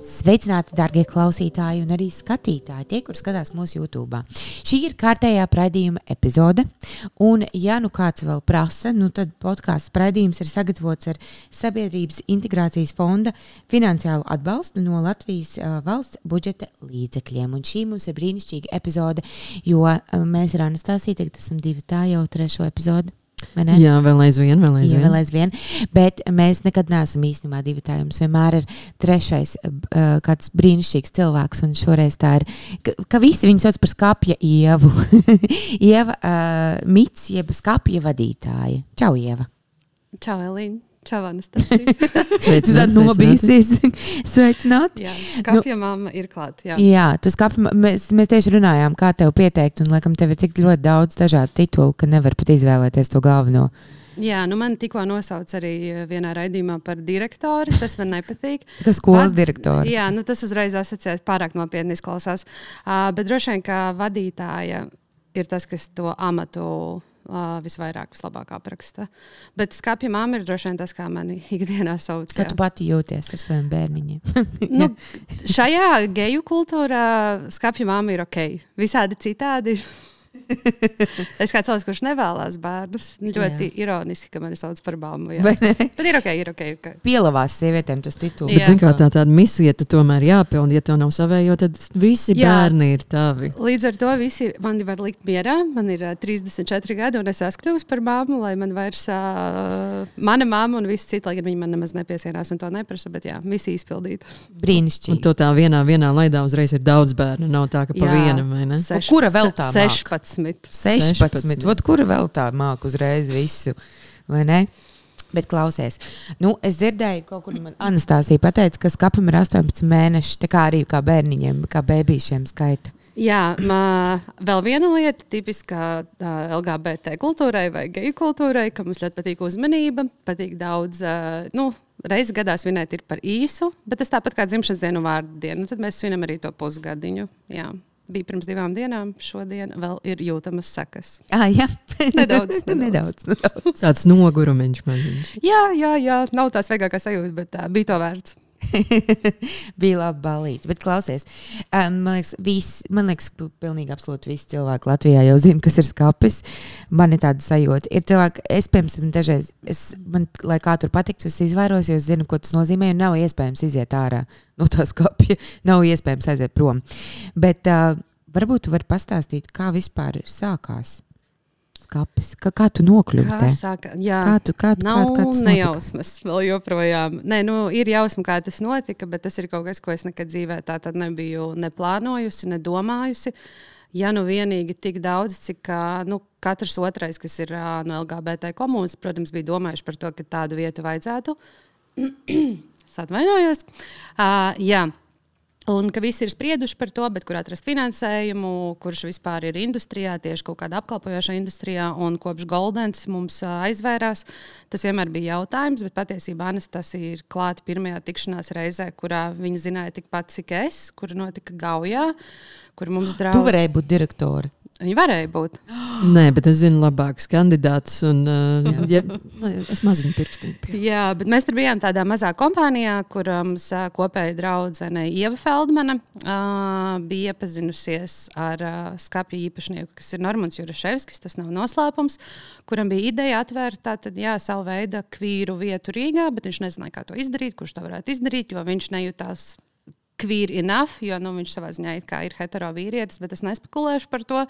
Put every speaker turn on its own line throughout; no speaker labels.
Sveicināti, darbie klausītāji un arī skatītāji, tie, kur skatās mūsu YouTube. Šī ir kārtējā raidījuma epizode, un ja nu kāds vēl prasa, tad podkāsts raidījums ir sagatavots ar Sabiedrības integrācijas fonda finansiālu atbalstu no Latvijas valsts budžeta līdzekļiem. Un šī mums ir brīnišķīga epizode, jo mēs ar Anastasiju tagad esam jau trešo epizodi.
Jā, vēl aizvien.
Bet mēs nekad neesam īstenībā divi tā. Jums vienmēr ir trešais kāds brīnišķīgs cilvēks, un šoreiz tā ir, ka visi viņu sauc par skapja Ievu. Ieva Mits, jeb skapja vadītāja. Čau, Ieva.
Čau, Elīna. Čau, Anastasija.
Sveicināt.
Jā, skapja mamma ir klāt.
Jā, tu skapja, mēs tieši runājām, kā tev pieteikt, un laikam tev ir tik ļoti daudz dažādu titulu, ka nevar pat izvēlēties to galveno.
Jā, man tikko nosauc arī vienā raidījumā par direktori, tas man nepatīk.
Kas skolas direktori?
Jā, tas uzreiz asociēs pārāk nopietni izklausās. Bet droši vien, ka vadītāja ir tas, kas to amatu visvairāk, vislabāk apraksta. Bet skapja mamma ir droši vien tas, kā mani ikdienā sauc.
Kā tu pati jūties ar saviem bērniņiem?
Šajā geju kultūrā skapja mamma ir ok. Visādi citādi. Es kā cilvēks, kurš nevēlās bērnus, ļoti ironiski, ka mani sauc par mammu. Bet ir ok.
Pielavās sievietēm tas tituls.
Bet zin kā tāda misija, tu tomēr jāpilda, ja tev nav savējo, tad visi bērni ir tavi.
Līdz ar to visi mani var likt mierā. Man ir 34 gadi un es esmu kļuvusi par mammu, lai man vairs mana mamma un visi citi, lai gan viņi man nemaz nepiesienās un to neprasa, bet jā, visi izpildīt.
Brīnišķīgi.
Un to tā vienā laidā uzreiz ir daudz bērnu, nav tā, ka pa vienam, vai ne?
Kura vēl tā māk?
16.
Vot kura vēl tā māk uzreiz visu, vai ne? Bet klausies. Es dzirdēju, kaut kur man Anastasija pateica, ka skapam ir 18 mēneši, tā kā arī kā bērniņiem, kā bēbīšiem skaita.
Jā, vēl viena lieta, tipiskā LGBT kultūrai vai geju kultūrai, ka mums ļoti patīk uzmanība, patīk daudz, reizi gadā svinēt ir par īsu, bet tas tāpat kā dzimšanas dienu vārdu dienu, tad mēs svinam arī to pusgadiņu, jā. Bija pirms 2 dienām, šodien vēl ir jūtamas sekas.
Jā.
Nedaudz.
Tāds nogurumiņš maziņš.
Jā, nav tās veigākās sajūta, bet bija to vērts.
Bija labi balīti, bet klausies, man liekas, pilnīgi absolūti visi cilvēki Latvijā jau zina, kas ir skapis. Man ir tāda sajūta. Ir cilvēki, es, piemēram, dažreiz, lai kā tur patiktu, es izvairos, jo es zinu, ko tas nozīmē, un nav iespējams iziet ārā no tā skapja, nav iespējams aiziet prom. Bet varbūt tu vari pastāstīt, kā vispār sākās skapis? Kā tu nokļuvi?
Nav nejausmas vēl joprojām. Ir jausma, kā tas notika, bet tas ir kaut kas, ko es nekad dzīvē tā tad nebiju neplānojusi, nedomājusi. Ja vienīgi tik daudz, cik katrs otrais, kas ir no LGBT komunas, protams, bija domājuši par to, ka tādu vietu vajadzētu. Es atvainojos. Jā. Un ka visi ir sprieduši par to, bet kur atrast finansējumu, kurš vispār ir industrijā, tieši kaut kādā apkalpojošā industrijā, un kopš Goldens mums aizvērās. Tas vienmēr bija jautājums, bet patiesībā Anastasija ir klāta pirmajā tikšanās reizē, kurā viņa zināja tikpat, cik es, kur notika Gaujā, kur mums draudz.
Tu varēji būt direktori.
Viņa varēja būt.
Nē, bet es zinu labākus kandidātus, un es maziņu pirkstiņu.
Jā, bet mēs tur bijām tādā mazā kompānijā, kur mums kopēja draudzene Ieva Feldmana bija iepazinusies ar skapja īpašnieku, kas ir Normons Juraševskis, tas nav noslēpums, kuram bija ideja atvērt savu veidu kvīru vietu Rīgā, bet viņš nezināja, kā to izdarīt, kurš to varētu izdarīt, jo viņš nejūtās queer enough, jo viņš savā ziņā ir hetero vīrietis, bet es nespekulēšu par to.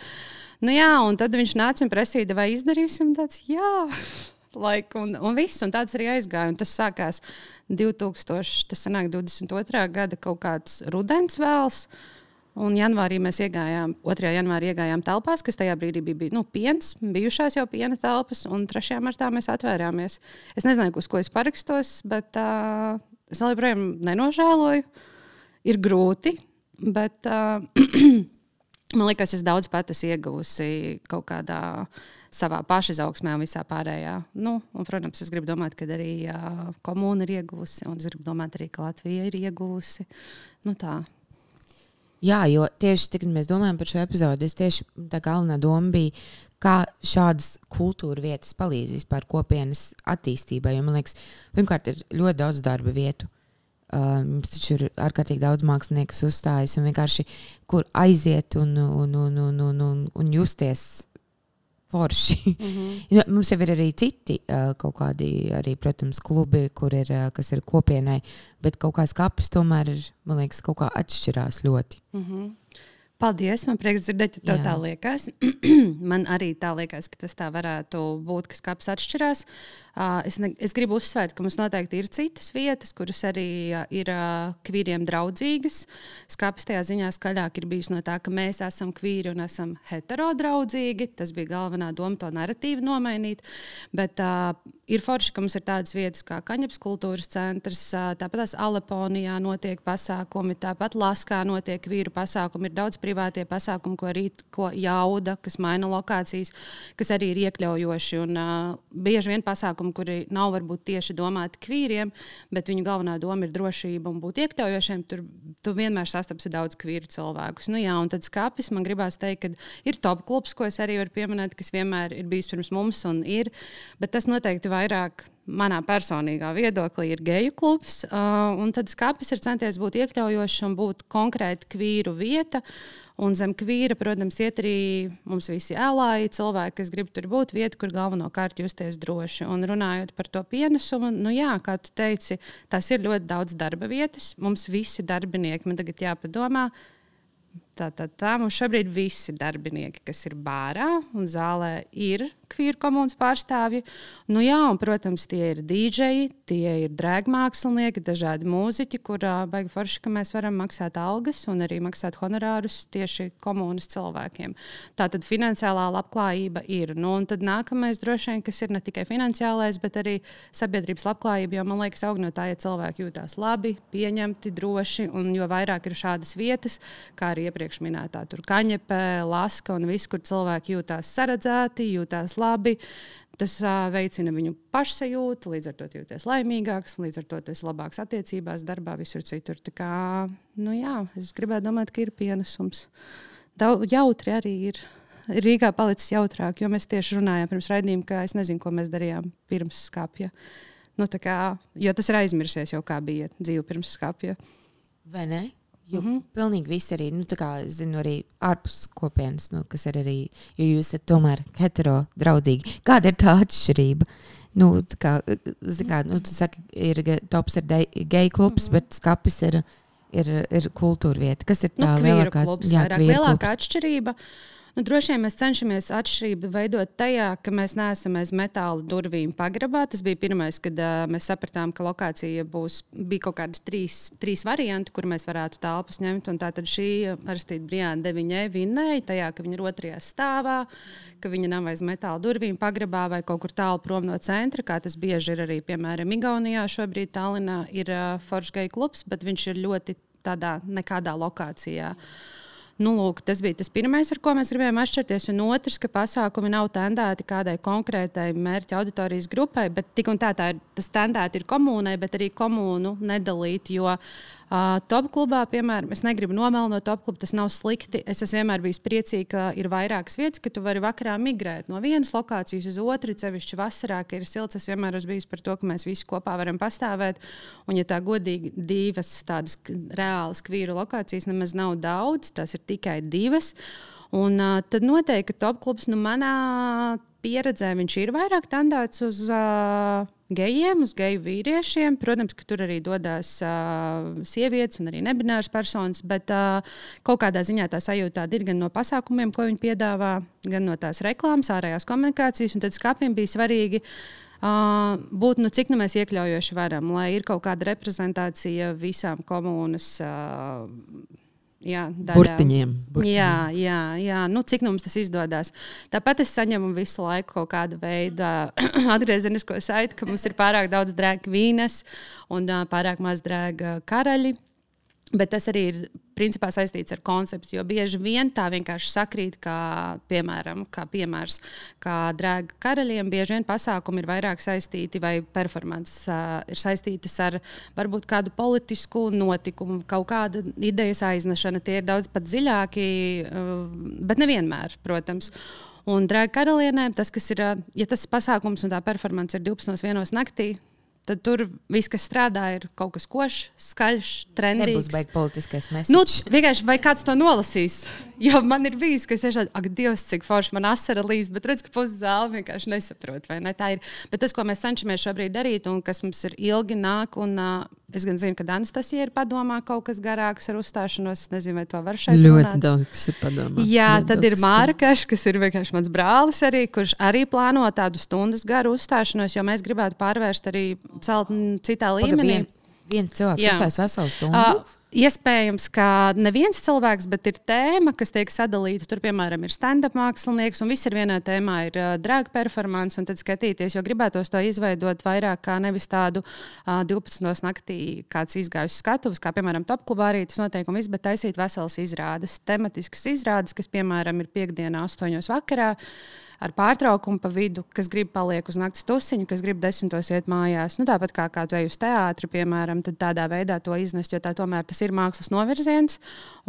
Un tad viņš nāca un prasīja, vai izdarīsim tāds, un viss, un tāds arī aizgāja. Un tas sākās 2022. Gada kaut kāds rudens vēls, un janvārī mēs 2. janvārī iegājām telpās, kas tajā brīdī bija piens, bijušās jau piena telpas, un 3. martā mēs atvērāmies. Es nezināju, uz ko es parakstos, bet es vēl joprojām nenožēloju. Ir grūti, bet man liekas, es daudz pat esmu ieguvusi kaut kādā savā pašizaugsmē un visā pārējā. Un, protams, es gribu domāt, ka arī komūna ir ieguvusi, un es gribu domāt arī, ka Latvija ir ieguvusi. Tā.
Jā, jo tieši, kad mēs domājam par šo epizodi, tā galvenā doma bija, kā šādas kultūra vietas palīdz vispār kopienas attīstībai. Jo, man liekas, pirmkārt, ir ļoti daudz darba vietu. Mums taču ir ārkārtīgi daudz mākslinieku, kas uzstājas un vienkārši kur aiziet un justies forši. Mums jau ir arī citi kaut kādi, arī, protams, klubi, kas ir kopienai, bet kaut kā skapis tomēr ir, man liekas, kaut kā atšķirās ļoti.
Paldies, man prieks dzirdēt, ja tev tā liekas. Man arī tā liekas, ka tas tā varētu būt, ka skapis atšķirās. Es gribu uzsvērt, ka mums noteikti ir citas vietas, kuras arī ir kvīriem draudzīgas. Skapis tajā ziņā skaļāk ir bijis no tā, ka mēs esam kvīri un esam heterodraudzīgi. Tas bija galvenā doma to naratīvu nomainīt. Bet ir forši, ka mums ir tādas vietas kā Kaņepes kultūras centrs, tāpat Aleponijā notiek pasākumi, tāpat Laskā notiek kvīru pasākumi. Ir daudz privātie pasākumi, ko jauda, kas maina lokācijas, kas arī ir iekļaujoši. Un bieži vien pasākumi, kuri nav varbūt tieši domāti kvīriem, bet viņu galvenā doma ir drošība un būt iekļaujošiem. Tur tu vienmēr sastapsi daudz kvīru cilvēkus. Nu jā, un tad skapis man gribās teikt, ka ir top klubs, ko es arī varu pieminēt, kas vienmēr ir bijis pirms mums un ir, bet tas noteikti vairāk manā personīgā viedoklī ir geju klubs, un tad skapis ir centies būt iekļaujošs un būt konkrēti kvīru vieta. Un zem kvīra, protams, iet arī mums visi ēlāji cilvēki, kas grib tur būt vieta, kur galvenokārt justies droši. Un runājot par to pienesumu, nu jā, kā tu teici, tas ir ļoti daudz darba vietas. Mums visi darbinieki, man tagad jāpadomā, mums šobrīd visi darbinieki, kas ir bārā un zālē, ir kvīru komunas pārstāvji. Nu jā, un, protams, tie ir dīdžeji, tie ir drēgmākslinieki, dažādi mūziķi, kur baigi forši, ka mēs varam maksāt algas un arī maksāt honorārus tieši komunas cilvēkiem. Tātad finansiālā labklājība ir. Nu, un tad nākamais droši vien, kas ir ne tikai finansiālais, bet arī sabiedrības labklājība, jo man liekas aug no tā, ja cilvēki jūtās labi, pieņemti, droši, un jo vairāk ir šādas vietas, kā arī iepriekš minētā tur Kaņepē, Laska un viss, kur cilvēki jūtās saredzēti, jūtās labi. Tas veicina viņu pašsajūtu, līdz ar to jūties laimīgāks, līdz ar to tu esi labāks attiecībās, darbā, visur citur. Tā kā, nu jā, es gribētu domāt, ka ir pienesums. Jautri arī ir. Rīgā palicis jautrāk, jo mēs tieši runājām pirms raidījuma, ka es nezinu, ko mēs darījām pirms skapja. Nu, tā kā, jo tas ir aizmirsies jau, kā bija dzīve pirms skapja.
Vai ne? Jo pilnīgi viss arī, nu, tā kā, zinu, arī ārpus kopienas, nu, kas ir arī, jo jūs esat tomēr hetero-draudzīgi. Kāda ir tā atšķirība? Nu, tā kā, nu, tu saki, tops ir gay klubs, bet skapis ir kultūra vieta. Kas ir tā lielākā?
Lielākā atšķirība? Nu, droši vien mēs cenšamies atšķirību veidot tajā, ka mēs neesam aiz metāla durvīm pagrabā. Tas bija pirmais, kad mēs sapratām, ka lokācija bija kaut kādas trīs varianti, kur mēs varētu telpas ņemt. Un tātad šī Aristīda Brijāna Deviņē vinnēja tajā, ka viņa ir otrajā stāvā, ka viņa nav aiz metāla durvīm pagrabā vai kaut kur tālu prom no centra, kā tas bieži ir arī, piemēram, Igaunijā. Šobrīd Tallinā ir foršs geju klubs, bet viņš ir ļoti tādā nekādā lokācijā. Nu, lūk, tas bija tas pirmais, ar ko mēs gribējām atšķirties. Un otrs, ka pasākumi nav tendēti kādai konkrētai mērķa auditorijas grupai, bet tik un tā tas tendēti ir komunai, bet arī komunu nedalīt. Jo top klubā, piemēram, es negribu nomelnot top klubu, tas nav slikti. Es esmu vienmēr bijis priecīga, ka ir vairākas vietas, ka tu vari vakarā migrēt no vienas lokācijas uz otru, sevišķi vasarā, ka ir silts. Es vienmēr esmu bijis par to, ka mēs visi kopā varam pastāvēt. Un, ja tā godīgi divas tādas reālas kvīru lokācijas nemaz nav daudz, tas ir tikai divas. Un tad noteikti top klubs, nu manā pieredzē viņš ir vairāk tendēts uz gejiem, uz geju vīriešiem. Protams, ka tur arī dodas sievietes un arī nebināras personas, bet kaut kādā ziņā tā sajūta ir gan no pasākumiem, ko viņi piedāvā, gan no tās reklāmas, ārējās komunikācijas. Un tad skapim bija svarīgi būt, nu, cik nu mēs iekļaujoši varam, lai ir kaut kāda reprezentācija visām komunas
burtiņiem.
Jā. Nu, cik nu mums tas izdodas. Tāpat es saņemu visu laiku kaut kādu veidu atgriezenisko saiti, ka mums ir pārāk daudz drēga vīnes un pārāk maz drēga karaļi. Bet tas arī ir principā saistīts ar konceptu, jo bieži vien tā vienkārši sakrīt, kā piemērs, kā drēga karaļiem. Bieži vien pasākumi ir vairāk saistīti vai performances ir saistītas ar varbūt kādu politisku notikumu, kaut kāda idejas aiznešana. Tie ir daudz pat dziļāki, bet nevienmēr, protams. Un drag karalienēm, tas, kas ir, ja tas pasākums un tā performance ir 12:01 naktī, tad tur viss, kas strādā, ir kaut kas košs, skaļš, trendīgs.
Nebūs baigi politiskais message.
Nu, vienkārši, vai kāds to nolasīs? Jo man ir bijis, ka es tiešām, ak, Dievs, cik forši man asara līst, bet redz, ka pusi zāli vienkārši nesaprot, vai ne? Tā ir. Bet tas, ko mēs cenšamies šobrīd darīt un kas mums ir ilgi nāk, un es gan zinu, ka Anastasija ir padomā kaut kas garāks ar uzstāšanos, es nezinu, vai to var šeit runāt.
Ļoti daudz, kas ir padomā.
Jā, tad ir Mārkaš, kas ir vienkārši mans brālis arī, kurš arī plāno tādu stundas garu uzstāšanos, jo mēs gribētu pārvērst arī celt citā līmenī.
Viens cilvēks uzstājas veselu stundu?
Iespējams, ka neviens cilvēks, bet ir tēma, kas tiek sadalīta. Tur, piemēram, ir stand-up mākslinieks, un viss ir vienā tēmā, ir drag performance, un tad skatīties, jo gribētos to izveidot vairāk kā nevis tādu 12 naktī kāds izgājus skatuves, kā, piemēram, Top klubā arī tas notiek, un viss, bet taisīt veselas izrādes, tematiskas izrādes, kas, piemēram, ir piekdienā 8 vakarā, ar pārtraukumu pa vidu, kas grib paliek uz naktas tusiņu, kas grib 10 iet mājās. Nu, tāpat kā tu ej uz teātri, piemēram, tad tādā veidā to iznest, jo tā tomēr tas ir mākslas novirziens,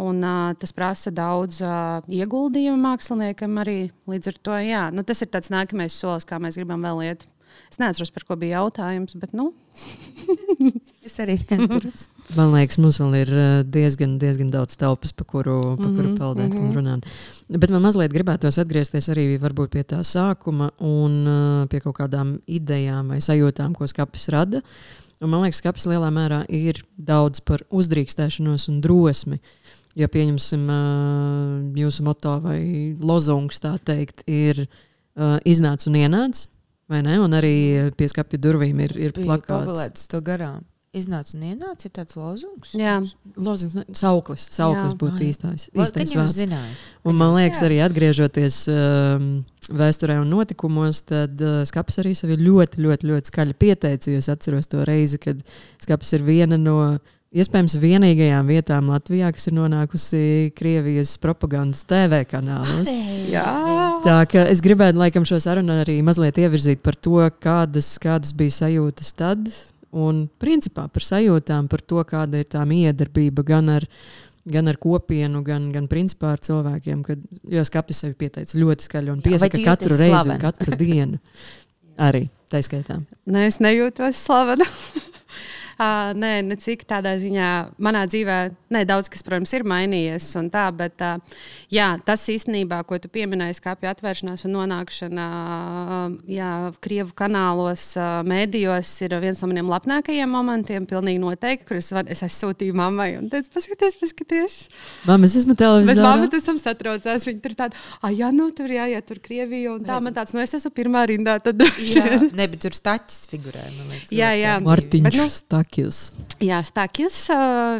un tas prasa daudz ieguldījumu māksliniekam arī. Līdz ar to, jā, nu, tas ir tāds nākamais solis, kā mēs gribam vēl iet. Es neatceros, par ko bija jautājums, bet, nu.
Es arī neatceros.
Man liekas, mums vēl ir diezgan daudz telpas, pa kuru peldēt un runāt. Bet man mazliet gribētos atgriezties arī varbūt pie tā sākuma un pie kaut kādām idejām vai sajūtām, ko skapis rada. Un man liekas, skapis lielā mērā ir daudz par uzdrīkstēšanos un drosmi. Ja pieņemsim jūsu moto vai lozungs, tā teikt, ir iznāc un ienāc. Vai ne? Un arī pie skapja durvīm ir plakāts.
Pabulētas to garām. Iznāc un ienāc, ir tāds lozungs?
Jā.
Lozungs, sauklis būtu īstais vārds. Un man liekas, arī atgriežoties vēsturē un notikumos, tad skapis arī sevi ļoti, ļoti, ļoti skaļi pieteica. Es atceros to reizi, kad skapis ir viena no iespējams vienīgajām vietām Latvijā, kas ir nonākusi Krievijas propagandas TV kanālos.
Jā.
Tā ka es gribētu laikam šo sarunu arī mazliet ievirzīt par to, kādas bija sajūtas tad, un principā par sajūtām, par to, kāda ir tā miedarbība gan ar kopienu, gan principā ar cilvēkiem, jo skapis sevi pieteica ļoti skaļi un piesaka katru reizi un katru dienu. Arī, tā skaitā.
Nē, es nejūtos slavena. Nē, necik tādā ziņā manā dzīvē, daudz kas, protams, ir mainījies un tā, bet jā, tas īstenībā, ko tu pieminēji, skapja atvēršanās un nonākšana Krievu kanālos, mēdījos, ir viens no maniem labnākajiem momentiem, pilnīgi noteikti, kur es aizsūtīju mammai un teicu, paskaties.
Mamma, es esmu televizorā.
Bet mamma tas satraucās, viņa tur tāda, jā, nu tur jāiet tur Krieviju un tā, man tāds, es esmu pirmā rindā, tad
jā, ne, bet tur Staķis figurē, man liekas.
Jā.
Martiņš Staķis.
Jā, Staķis,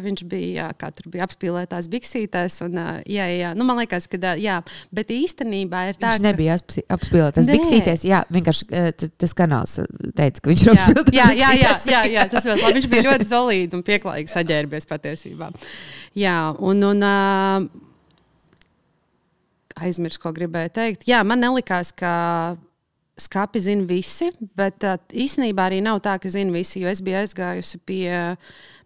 viņš bija, kā tur bija apspīlētās biksītēs, un jā, nu man liekas, ka jā, bet īstenībā ir tā,
viņš nebija apspīlētās biksītēs, jā, vienkārši tas kanāls teica, ka viņš ir apspīlētās biksītēs.
Jā, tas vēl, viņš bija ļoti solīdi un pieklājīgi saģērbies patiesībā. Jā, un aizmirst, ko gribēju teikt. Jā, man nelikās, ka skapi zina visi, bet īstenībā arī nav tā, ka zina visi, jo es biju aizgājusi pie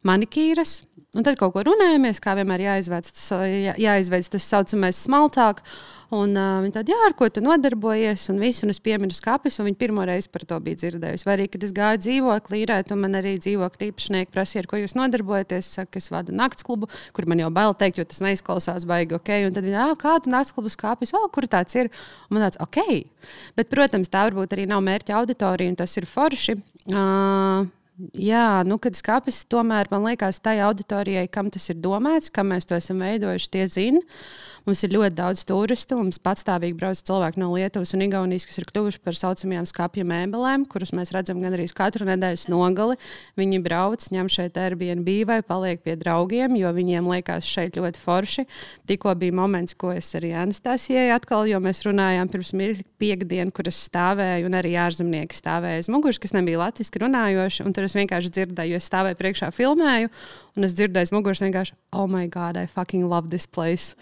manikīras, un tad kaut ko runājamies, kā vienmēr jāizveic tas saucamais smaltāk, un viņi tādi, ar ko tu nodarbojies, un visu, un es pieminu skapis, un viņi pirmo reizi par to bija dzirdējusi. Vai arī, kad es gāju dzīvokli īrēt, un man arī dzīvokļa īpašnieki prasīja, ar ko jūs nodarbojaties, saka, es vadu nakts klubu, kur man jau bail teikt, jo tas neizklausās baigi, ok, un tad viņi, kādu nakts klubu skapis, kur tāds ir, un man tāds, ok, bet, protams, tā varbūt arī nav mērķa auditorija, un tas ir forši. Jā, nu, kad skapis tomēr, man liekas, tai auditorijai, kam tas ir domāts, kam mēs to esam veidojuši, tie zina. Mums ir ļoti daudz turistu, mums patstāvīgi brauc cilvēki no Lietuvas un Igaunijas, kas ir kļuvuši par saucamajām skapja mēbelēm, kurus mēs redzam gan arī katru nedēļas nogali. Viņi brauc, ņem šeit Airbnb vai paliek pie draugiem, jo viņiem liekas šeit ļoti forši. Tikko bija moments, ko es arī Anastasijai atkal, jo mēs runājām pirms mirkli piekdienu, kur es stāvēju, un arī ārzemnieki stāvēja uz muguras, kas nebija latviski runājoši, un tur es vienkārši dzirdēju, jo es stāvēju priekšā filmēju, un es dzirdēju muguras vienkārši, oh my God, I fucking love this place.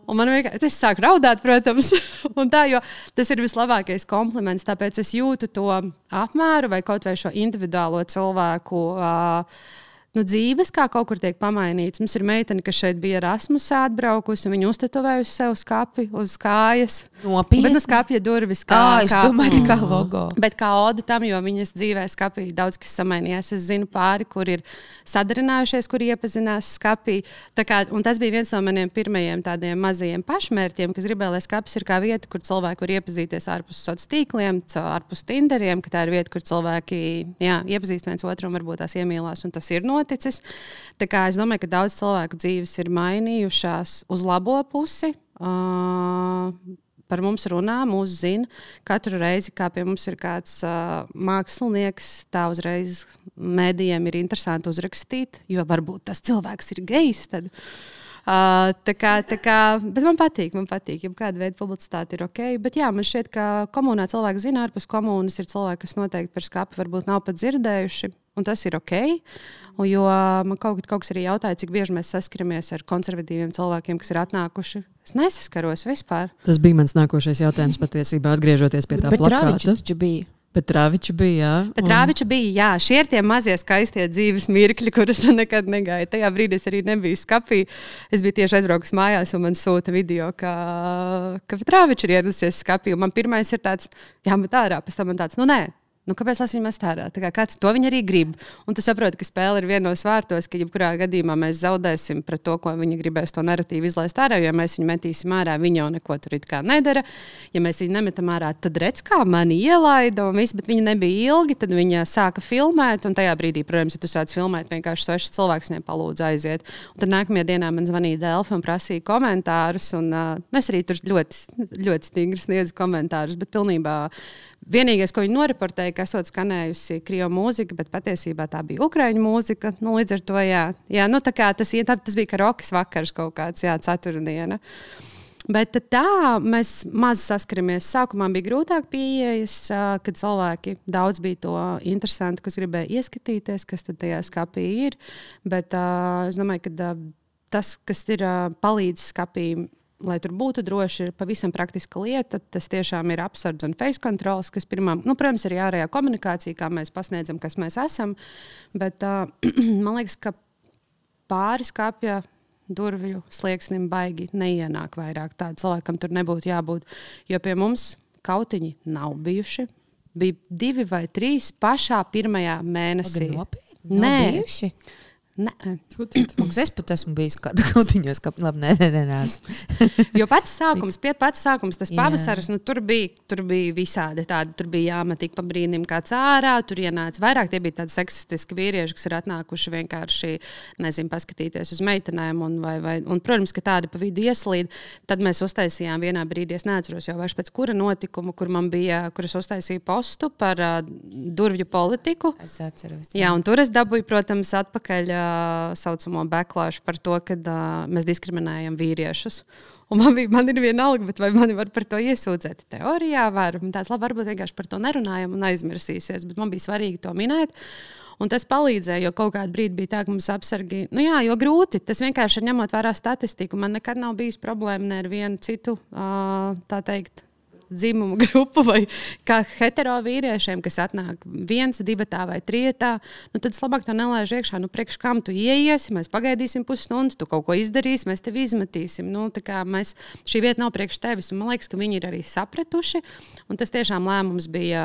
Un man vienkārši, es sāku raudāt, protams, un tā, jo tas ir vislabākais kompliments, tāpēc es jūtu to apmēru vai kaut vai šo individuālo cilvēku dzīves, kā kaut kur tiek pamainīts. Mums ir meitene, kas šeit bija Erasmusā atbraukusi, un viņa uztetovējusi sev skapi uz kājas.
Nopietni?
Bet skapja durvis
es domāju, kā logo.
Bet kā oda tam, jo viņas dzīvē skapī daudz kas samainījās. Es zinu pāri, kur ir sadarinājušies, kur iepazinās skapī. Un tas bija viens no maniem pirmajiem tādiem mazajiem pašmērķiem, kas gribēja, lai skapis ir kā vieta, kur cilvēki var iepazīties ārpus sociāliem tīkliem, ārpus Tinderiem, ka tā ir vieta, kur cilvēki iepazīst viens otru un varbūt tās iemīlās, un tas ir noticis. Tā kā es domāju, ka daudz cilvēku dzīves ir mainījušās uz labo pusi. Par mums runā, mūs zina. Katru reizi, kā pie mums ir kāds mākslinieks, tā uzreiz mēdījiem ir interesanti uzrakstīt, jo varbūt tas cilvēks ir gejs. Tad. Bet man patīk, ja kāda veida publicitāte ir ok. Bet jā, man šķiet, ka komunā cilvēki zina, ārpus komunas ir cilvēki, kas noteikti par skapi varbūt nav pat dzirdējuši, un tas ir ok. Jo man kaut kas arī jautāja, cik bieži mēs saskaramies ar konservatīviem cilvēkiem, kas ir atnākuši. Es nesaskaros vispār.
Tas bija mans nākošais jautājums patiesībā, atgriežoties pie tā plakāta. Petrāviča bija, jā.
Petrāviča bija, jā. Šie ir tie mazie skaistie dzīves mirkļi, kurus tu nekad negaidi. Tajā brīdī es arī nebiju skapī. Es biju tieši aizbraukus mājās un man sūta video, ka Petrāviča ir ieradusies skapī. Un man pirmais ir tāds, jāmet ārā, pēc tam man tāds, nē. Kāpēc es viņu mestu ārā? Kāds to viņa arī grib. Un tu saproti, ka spēle ir vienos vārtos, ka jebkurā gadījumā mēs zaudēsim pret to, ko viņa gribēs to narratīvu izlaist ārā. Jo mēs viņu metīsim ārā, viņa jau neko tur it kā nedara. Ja mēs viņu nemetam ārā, tad redz, kā mani ielaida un viss, bet viņa nebija ilgi. Tad viņa sāka filmēt, un tajā brīdī, protams, ja tu sāc filmēt, vienkārši svešs cilvēks nepalūdz aiziet. Un tad nākamajā dienā man zvanīja Delfa un prasīja komentārus. Un, es arī tur ļoti, ļoti stingri sniedzu komentārus, bet pilnībā vienīgais, ko viņi noreportēja, ka esot skanējusi krievu mūzika, bet patiesībā tā bija ukraiņu mūzika. Līdz ar to, tas bija karokas vakars kaut kāds, ceturtdiena. Bet tā mēs maz saskaramies. Sākumā bija grūtāk pieejas, kad cilvēki daudz bija to interesanti, kas gribēja ieskatīties, kas tad tajā skapī ir. Bet es domāju, ka tas, kas ir palīdz skapīm, lai tur būtu droši, ir pavisam praktiska lieta. Tas tiešām ir apsardz un face controls, kas protams, ir ārējā komunikācija, kā mēs pasniedzam, kas mēs esam. Bet man liekas, ka pāri skapja durvju slieksnim baigi neienāk vairāk. Tāda cilvēkam tur nebūtu jābūt. Jo pie mums kautiņi nav bijuši. Bija 2 vai 3 pašā pirmajā mēnesī.
Nav bijuši? Nē, es pat esmu bijis kādā kautiņos, ka labi, neesmu.
Jo pats sākums, tas pavasaris, tur bija visādi tādi, tur bija jāmet ik pa brīdim kāds ārā, tur ienāca vairāk, tie bija tādi seksistiski vīrieši, kas ir atnākuši vienkārši, paskatīties uz meitenēm, un protams, ka tādi pa vidu ieslīd, tad mēs uztaisījām vienā brīdī, es neatceros jau vairs pēc kura notikuma, kur es uztaisīju postu par durvju politiku.
Es atceros.
Jā, un tur es dabūju, protams, atpakaļ saucamo backlash par to, ka mēs diskriminējam vīriešus. Un man ir vienalga, bet vai mani var par to iesūdzēt? Teorijā var. Tāds labi, varbūt vienkārši par to nerunājam un aizmirsīsies, bet man bija svarīgi to minēt. Un tas palīdzēja, jo kaut kādu brīdi bija tā, ka mums apsargi, jo grūti. Tas vienkārši ir ņemot vērā statistiku. Man nekad nav bijis problēma ne ar vienu citu, tā teikt, dzimumu grupu vai kā hetero vīriešiem, kas atnāk 1, 2 vai 3. Tad es labāk to nelaižu iekšā. Priekš kam tu ieiesi, mēs pagaidīsim pusstundu, tu kaut ko izdarīsi, mēs tevi izmetīsim. Šī vieta nav priekš tevis, un man liekas, ka viņi ir arī sapratuši. Un tas tiešām lēmums bija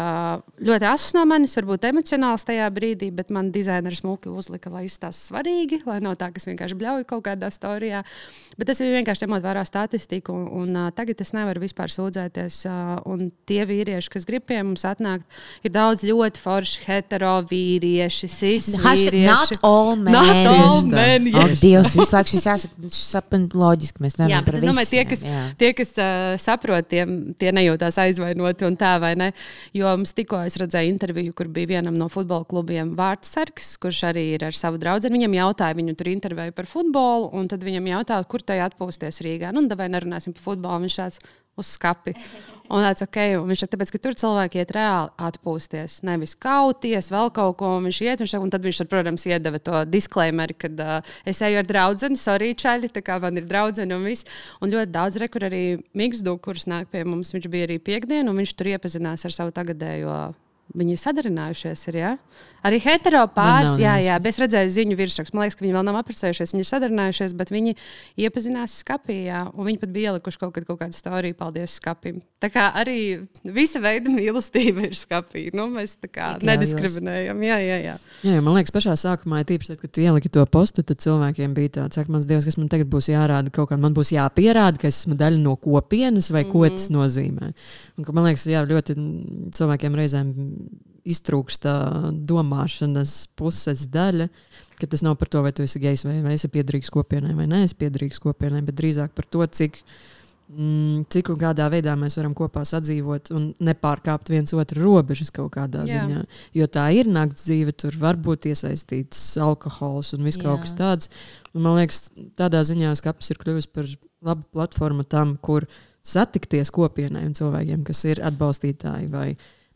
ļoti asas no manis, varbūt emocionāls tajā brīdī, bet man dizaineris smuki uzlika, lai izstāsta svarīgi, lai nav tā, kas vienkārši bļauj kaut kādā storijā. Bet tas bija vienkārši ņemot vērā statistiku, un tagad es nevaru vispār sūdzēties. Un tie vīrieši, kas grib pie mums atnākt, ir daudz ļoti forši hetero vīrieši, cis vīrieši.
Not all men.
Not all men, yes.
Dievs, visu laiku šis jāsaka loģiski, mēs nevaram par visiem.
Jā, bet es domāju, tie, kas saprot, tie nejūtās aizvainoti un tā, vai ne? Jo mums tikko es redzēju interviju, kur bija vienam no futbola klubiem vārdsargs, kurš arī ir ar savu draudzeni. Viņam jautāja, viņu tur intervēju par futbolu, un tad viņam jautāja, kur tai atpūsties Rīgā. Vai nerunāsim par futbolu, viņš tāds uz skapi. Un tāds, okay, un viņš ir tāpēc, ka tur cilvēki iet reāli atpūsties, nevis kauties, vēl kaut ko, un viņš iet, un tad viņš, protams, iedeva to disclaimeri, kad es eju ar draudzeni, sorry, čaļi, tā kā man ir draudzeni un viss. Un ļoti daudz rekur arī Miksdu, kurš nāk pie mums, viņš bija arī piekdien, un viņš tur iepazinās ar savu tagadējo viņi ir sadarinājušies, ir, ja? Arī hetero pāris, jā, bet es redzēju ziņu virsrakstu. Man liekas, ka viņi vēl nav apprecējušies, viņi ir sadarinājušies, bet viņi iepazinās skapī, jā, un viņi pat bija ielikuši kaut kādu storiju, paldies skapim. Tā kā arī visa veida mīlestība ir skapī, nu, mēs tā kā nediskriminējam, jā.
Jā, man liekas, pašā sākumā, tīpaši, kad tu ieliki to postu, tad cilvēkiem bija tāds, saka, mans Dievs, kas man tagad būs jārāda kaut kā, man būs jāpierāda, ka es esmu daļa no kopienas vai ko tas nozīmē. Un, man liekas, jā, ļoti cilvēkiem reizēm iztrūkst tā domāšanas puses daļa, ka tas nav par to, vai tu esi gejs vai esi piederīgs kopienai vai neesi piederīgs kopienai, bet drīzāk par to, cik un kādā veidā mēs varam kopā sadzīvot un nepārkāpt viens otru robežas kaut kādā ziņā. Jo tā ir nakts dzīve, tur var būt iesaistīts alkohols un viss kaut kas tāds. Un, man liekas, tādā ziņā skapis ir kļuvis par labu platformu tam, kur satikties kopienai un cilvēkiem, kas ir atbalstītāji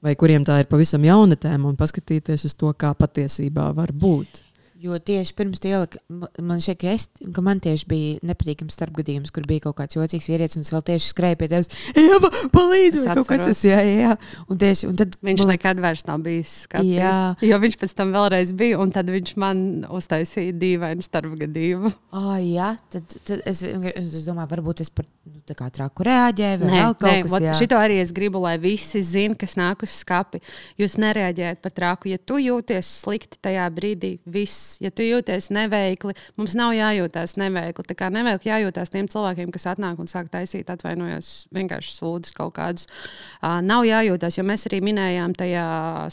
vai kuriem tā ir pavisam jauna tēma un paskatīties uz to, kā patiesībā var būt.
Jo tieši pirms ielika, man šķiet, ka man tieši bija nepatīkams starpgadījums, kur bija kaut kāds jocīgs vīrietis, un es vēl tieši skrēju pie tevis, Eva, palīdzi, vai kaut kas tas, jā. Un tad
viņš nekad vairs nav bijis skapī, jo viņš pēc tam vēlreiz bija, un tad viņš man uztaisīja dīvainu starpgadījumu.
Jā, tad es domāju, varbūt es par tā kā traku reaģēju, vai vēl kaut kas, jā.
Šito arī es gribu, lai visi zina, kas nāk uz skapi. Jūs nereaģējat par traku, ja tu jūties slikti tajā brīdī, viss. Ja tu jūties neveikli, mums nav jājūtās neveikli. Tā kā neveikli jājūtās tiem cilvēkiem, kas atnāk un sāk taisīt, atvainojos, vienkārši sūdus kaut kādus. Nav jājūtās, jo mēs arī minējām tajā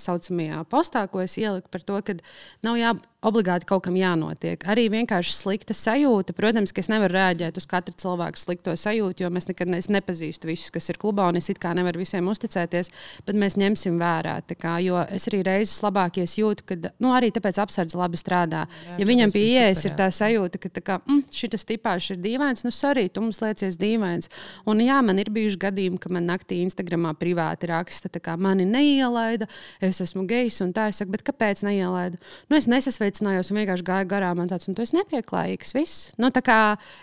saucamajā postā, ko es ieliku par to, ka nav obligāti kaut kam jānotiek. Arī vienkārši slikta sajūta. Protams, ka es nevaru reaģēt uz katru cilvēku slikto sajūtu, jo mēs nekad nepazīstu visus, kas ir klubā, un es it kā nevaru visiem uzticēties, bet mēs ņemsim vērā. Jo es arī reizes labākies jūtu, ka arī tāpēc apsardze labi strādā. Ja viņam pie ieejas ir tā sajūta, ka tā kā, šitas tipāšs ir dīvains, sorry, tu mums liecies dīvains. Un jā, man ir bijuši gadījumi, ka man naktī Instagramā privāti raksta, tā kā mani neielaida, es esmu gejs, un tā es saku, bet kāpēc neielaida? Es nesasveicinājos un vienkārši gāju garām un tāds, un tu esi nepieklājīgs, viss. Tā kā,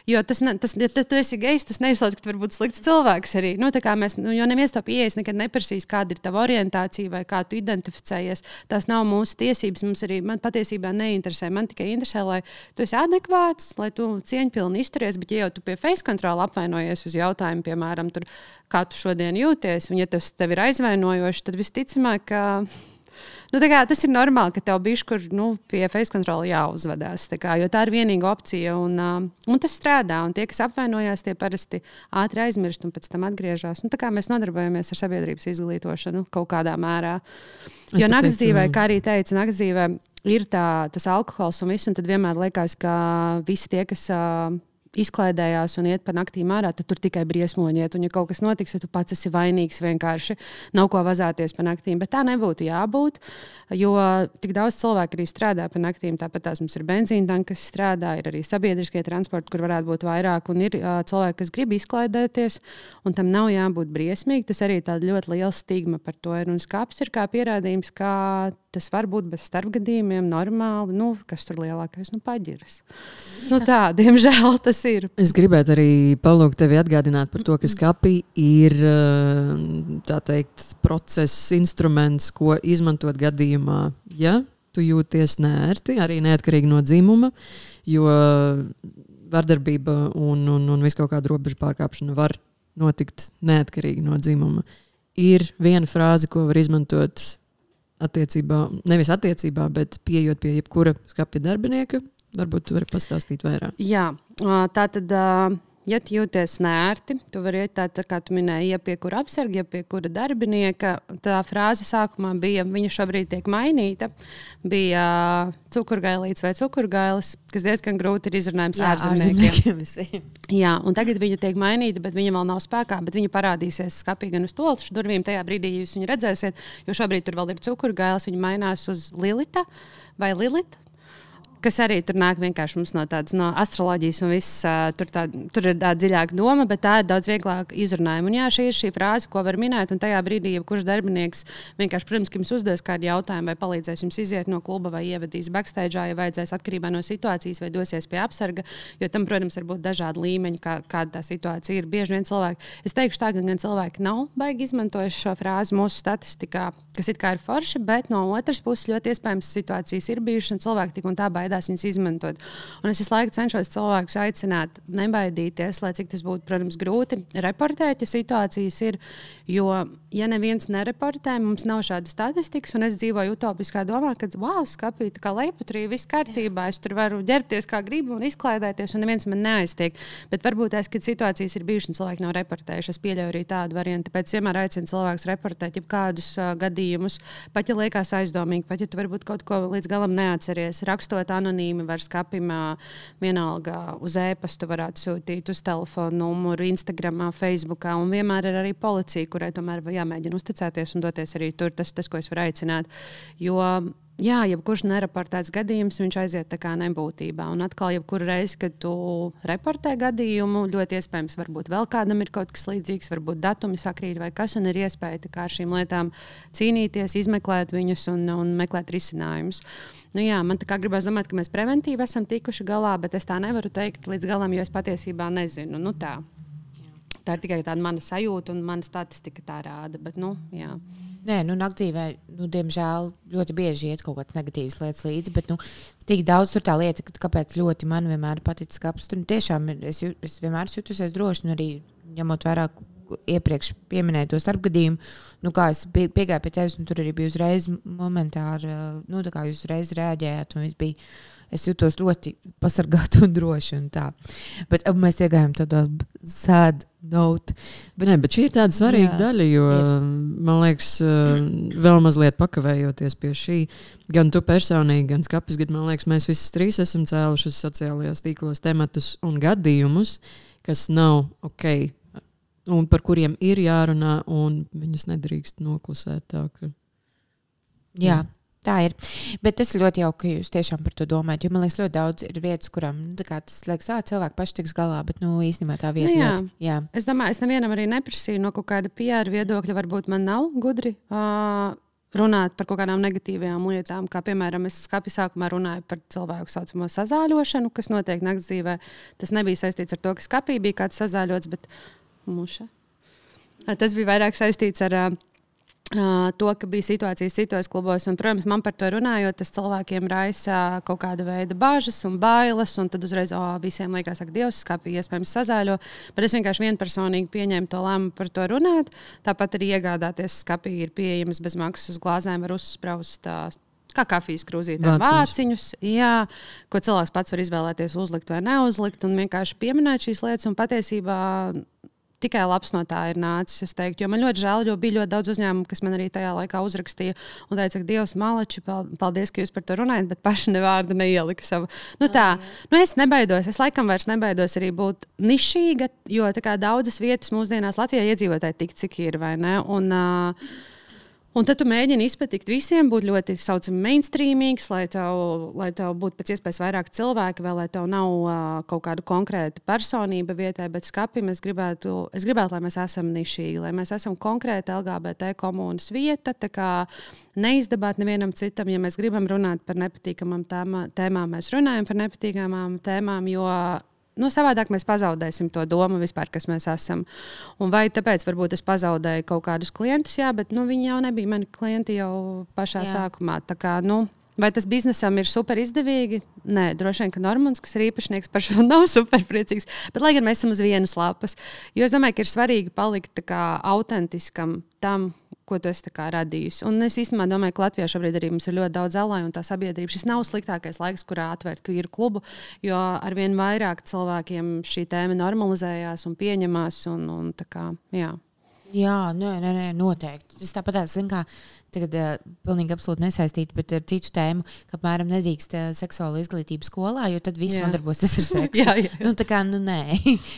jo ja tu esi gejs, tas neizslēdz, ka tu vari būt slikts cilvēks arī. Tā kā mēs, jo neviens to pieejas nekad neprasīs, kāda ir tava orientācija vai kā tu identificējies. Tās nav mūsu tiesības, man patiesībā neinteresē. Man tikai interesē, lai tu esi adekvāts, lai tu cieņpilni izturies, bet ja jau tu pie face control apvainojies uz jautājumu, piemēram, tur, kā tu šodien jūties, un ja tas tev ir aizvainojoši, tad visticamāk, ka tas ir normāli, ka tev bišķi, kur pie face control jāuzvedās. Jo tā ir vienīga opcija, un tas strādā. Un tie, kas apvainojās, tie parasti ātri aizmirst un pēc tam atgriežas. Tā kā mēs nodarbojamies ar sabiedrības izglītošanu kaut kādā mērā. Jo nakts dzīvē, kā arī teica, nakts dzīvē ir tas alkohols un viss, un tad vienmēr liekas, ka visi tie, kas izklaidējās un iet pa naktīm ārā, tad tur tikai briesmoņiet. Un ja kaut kas notiks, tad tu pats esi vainīgs vienkārši. Nav ko vazāties pa naktīm. Bet tā nebūtu jābūt, jo tik daudz cilvēku arī strādā pa naktīm. Tāpat tās mums ir benzīna tanki, kas strādā, ir arī sabiedriskie transporti, kur varētu būt vairāk. Un ir cilvēki, kas grib izklaidēties, un tam nav jābūt briesmīgi. Tas arī tāda ļoti liela stigma par to ir. Un skapis ir kā pierādījums, kā tas var būt bez starpgadījumiem, normāli. Kas tur lielākais? Paģiras. Tā, diemžēl tas ir. Es
gribētu arī palūgt tevi atgādināt par to, ka skapī ir, tā teikt, process, instruments, ko izmantot gadījumā, ja tu jūties neērti, arī neatkarīgi no dzimuma, jo vardarbība un viss kaut kāda robežu pārkāpšana var notikt neatkarīgi no dzimuma. Ir viena frāze, ko var izmantot nevis attiecībā, bet pieejot pie jebkura skapja darbinieka. Varbūt tu vari pastāstīt vairāk.
Jā, tā tad, ja tu jūties neērti, tu vari iet tā kā tu minēji, ja pie kura apsarga, ja pie kura darbinieka. Tā frāze sākumā bija, viņa šobrīd tiek mainīta, bija cukurgailīts vai cukurgailis, kas diezgan grūti ir izrunājums ārzemniekiem. Jā, un tagad viņa tiek mainīta, bet viņa vēl nav spēkā, bet viņa parādīsies skapī gan uz tolšu durvīm tajā brīdī, ja jūs viņu redzēsiet, jo šobrīd tur vēl ir cukurgailis, viņa mainās uz Lilita vai Lilita, kas arī tur nāk vienkārši mums no tādas no astroloģijas un viss, tur ir tāda dziļāka doma, bet tā ir daudz vieglāk izrunājuma. Un jā, šī ir šī frāze, ko var minēt, un tajā brīdī, ja kurš darbinieks vienkārši, protams, ka jums uzdos kādu jautājumu, vai palīdzēs jums iziet no kluba, vai ievadīs backstage'ā, ja vajadzēs atkarībā no situācijas, vai dosies pie apsarga, jo tam, protams, var būt dažādi līmeņi, kāda tā situācija ir. Bieži vien cilvēki, es teikšu tā, gan cilvēki nav baigi izmantojuši šo frāzi mūsu statistikā, kas it kā ir forši, bet no otras puses ļoti iespējams situācijas ir bijušas, un cilvēki tik un tā baidās viņas izmantot. Un es visu laiku cenšos cilvēkus aicināt nebaidīties, lai cik tas būtu, protams, grūti reportēt, ja situācijas ir, jo, ja neviens nereportē, mums nav šādas statistikas, un es dzīvoju utopiskā domā, ka, wow, skapīt, kā leipaturī, viss kārtībā, es tur varu ģērbties kā gribu un izklaidēties, un neviens man neaiztiek. Bet varbūt kad situācijas ir bijušas, un cilvēki nav reportējuši, es pieļauju arī tādu variantu. Tāpēc vienmēr aicinu cilvēkus reportēt jebkādus gadījumus, pat ja liekas aizdomīgi, pat ja tu varbūt kaut ko līdz galam neatceries. Rakstot anonīmi var skapim vienalga uz e-pastu varētu sūtīt, uz telefonu numuru, Instagramā, Facebookā, un vienmēr ir arī policija, kurai tomēr jāmēģina uzticēties un doties arī tur. Tas, ko es varu aicināt. Jo jā, jebkurš nereportēts gadījums, viņš aiziet tā kā nebūtībā. Un atkal, jebkuru reizi, kad tu reportē gadījumu, ļoti iespējams, varbūt vēl kādam ir kaut kas līdzīgs, varbūt datumi sakrīt vai kas, un ir iespēja ar šīm lietām cīnīties, izmeklēt viņus un meklēt risinājumus. Nu jā, man tā kā gribās domāt, ka mēs preventīvi esam tikuši galā, bet es tā nevaru teikt līdz galam, jo es patiesībā nezinu. Nu tā. Tā ir tikai tāda mana sajūta un mana statistika tā rāda, bet jā.
Nē, naktdzīvē, diemžēl, ļoti bieži iet kaut kādas negatīvas lietas līdzi, bet tik daudz tur tā lieta, kāpēc ļoti man vienmēr paticis kaps. Tur tiešām es vienmēr jutusies droši, un arī ņemot vērā iepriekš pieminēto starpgadījumu, kā es piegāju pie tevis, un tur arī bija uzreiz momentāri, tā kā jūs uzreiz reaģējāt, un es jutos ļoti pasargāta un droši. Un tā. Bet mēs iegājām tādā sad note.
Bet šī ir tāda svarīga daļa, jo, man liekas, vēl mazliet pakavējoties pie šī, gan tu personīgi, gan skapis, man liekas, mēs visi trīs esam cēluši uz sociālajos tīklos tematus un gadījumus, kas nav ok, un par kuriem ir jārunā, un viņus nedrīkst noklusēt. Tā, ka...
Jā. Tā ir. Bet tas ir ļoti jauki, ka jūs tiešām par to domājat. Jo man liekas, ļoti daudz ir vietas, kurām tas liekas, cilvēki paši tiks galā, bet īstenībā tā vieta ļoti. Jā.
Es domāju, es nevienam arī neprasīju no kaut kāda PR viedokļa. Varbūt man nav gudri runāt par kaut kādām negatīvām lietām. Kā piemēram, es skapju sākumā runāju par cilvēku saucamo sazāļošanu, kas notiek naktsdzīvē. Tas nebija saistīts ar to, ka skapī bija kāds sazāļots, bet muša. Tas bija vairāk saistīts ar to, ka bija situācijas citos klubos, un, protams, man par to runājot, tas cilvēkiem raisa kaut kāda veida bāžas un bailes, un tad uzreiz visiem liekas, ka Dievs skapī iespējams sazāļo, bet es vienkārši vienpersonīgi pieņēmu to lēmumu par to runāt. Tāpat arī iegādāties skapī ir pieejamas bez maksas uz glāzēm, var uzspraust kā kafijas krūzītē vāciņus, ko cilvēks pats var izvēlēties uzlikt vai neuzlikt, un vienkārši pieminēt šīs lietas, un patiesībā tikai labs no tā ir nācis, es teiktu, jo man ļoti žēl, jo bija ļoti daudz uzņēmumu, kas man arī tajā laikā uzrakstīja un teica, ka Dievs malači, paldies, ka jūs par to runājat, bet paši ne vārdu neielika savu. Es nebaidos, es laikam vairs nebaidos arī būt nišīga, jo tā kā daudzas vietas mūsdienās Latvijā iedzīvotāji tik, cik ir, vai ne? Un tad tu mēģini izpatikt visiem, būt ļoti mainstreamīgs, lai tev būtu pēc iespējas vairāk cilvēki, vai lai tev nav kaut kāda konkrēta personība vietā, bet skapim es gribētu, lai mēs esam nišīgi, lai mēs esam konkrēta LGBT komunas vieta, tā kā neizdabāt nevienam citam, ja mēs gribam runāt par nepatīkamām tēmām, mēs runājam par nepatīkamām tēmām, jo savādāk mēs pazaudēsim to domu vispār, kas mēs esam. Un vai tāpēc varbūt es pazaudēju kaut kādus klientus, bet viņi jau nebija mani klienti jau pašā sākumā. Tā kā, vai tas biznesam ir super izdevīgi? Nē, droši vien, ka Normons, kas ir īpašnieks, par šo nav super priecīgs. Bet lai gan mēs esam uz vienas lapas. Jo es domāju, ka ir svarīgi palikt tā kā autentiskam tam, ko tu esi radījis. Un es īstenībā domāju, ka Latvijā šobrīd arī mums ir ļoti daudz zālāju, un tā sabiedrība. Šis nav sliktākais laiks, kurā atvērt kvīru klubu, jo arvien vairāk cilvēkiem šī tēma normalizējās un pieņemās. Un tā kā, jā.
Jā, nē, noteikti. Tas tāpat zin kā tagad pilnīgi absolūti nesaistīta, bet ar citu tēmu, ka apmēram nedrīkst seksuālu izglītību skolā, jo tad viss nodarbosies ar seksu.
jā.
Nu, tā kā, nē.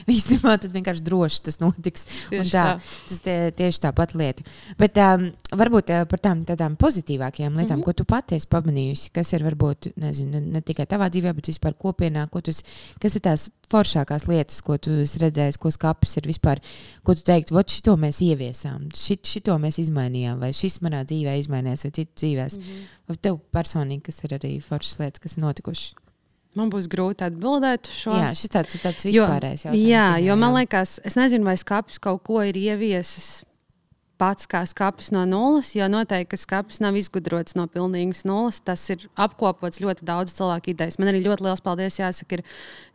Visumā tad vienkārši droši tas notiks. Un tā. Tas tieši tāpat lieta. Bet varbūt par tādām pozitīvākajām lietām, ko tu pati esi pamanījusi, kas ir varbūt, nezinu, ne tikai tavā dzīvē, bet vispār kopienā, kas ir tās foršākās lietas, ko tu esi redzējis, ko skapis ir vispār, ko tu teiktu, vot šito mēs ieviesām, šito mēs izmainījām, vai šis manā dzīvē izmainījās, vai citu dzīvēs. Vai tev personīgi, kas ir arī foršas lietas, kas ir notikušas?
Man būs grūti atbildēt uz šo.
Jā, šis tāds vispārējais jautājums.
Jā, jo man liekas, es nezinu, vai skapis kaut ko ir ieviesis pats kā skapis no nulles, jo noteikti, ka skapis nav izgudrots no pilnīgas nulles. Tas ir apkopots ļoti daudz cilvēku idejas. Man arī ļoti liels paldies jāsaka,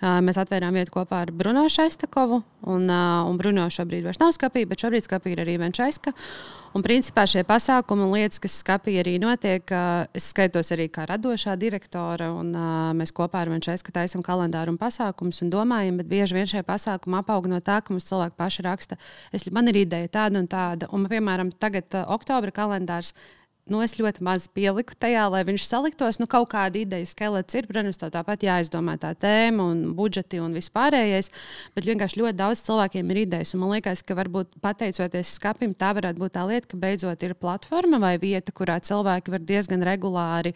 mēs atvērām vietu kopā ar Bruno Šestakovu, un Bruno šobrīd vairs nav skapī, bet šobrīd skapī ir arī Venčaiska. Un principā šie pasākumi un lietas, kas skapī arī notiek, es skaitos arī kā radošā direktora, un mēs kopā ar Venčaisku taisam kalendāru un pasākumus un domājam, bet bieži vien šie pasākumi apaug no tā, ka mums cilvēki paši raksta, man ir ideja tāda un tāda, un piemēram tagad oktobra kalendārs, es ļoti maz pieliku tajā, lai viņš saliktos. Kaut kāda ideja skelets ir, protams, tāpat jāizdomā tā tēma un budžeti un vispārējais, bet vienkārši ļoti daudz cilvēkiem ir idejas. Un man liekas, ka varbūt pateicoties skapim, tā varētu būt tā lieta, ka beidzot ir platforma vai vieta, kurā cilvēki var diezgan regulāri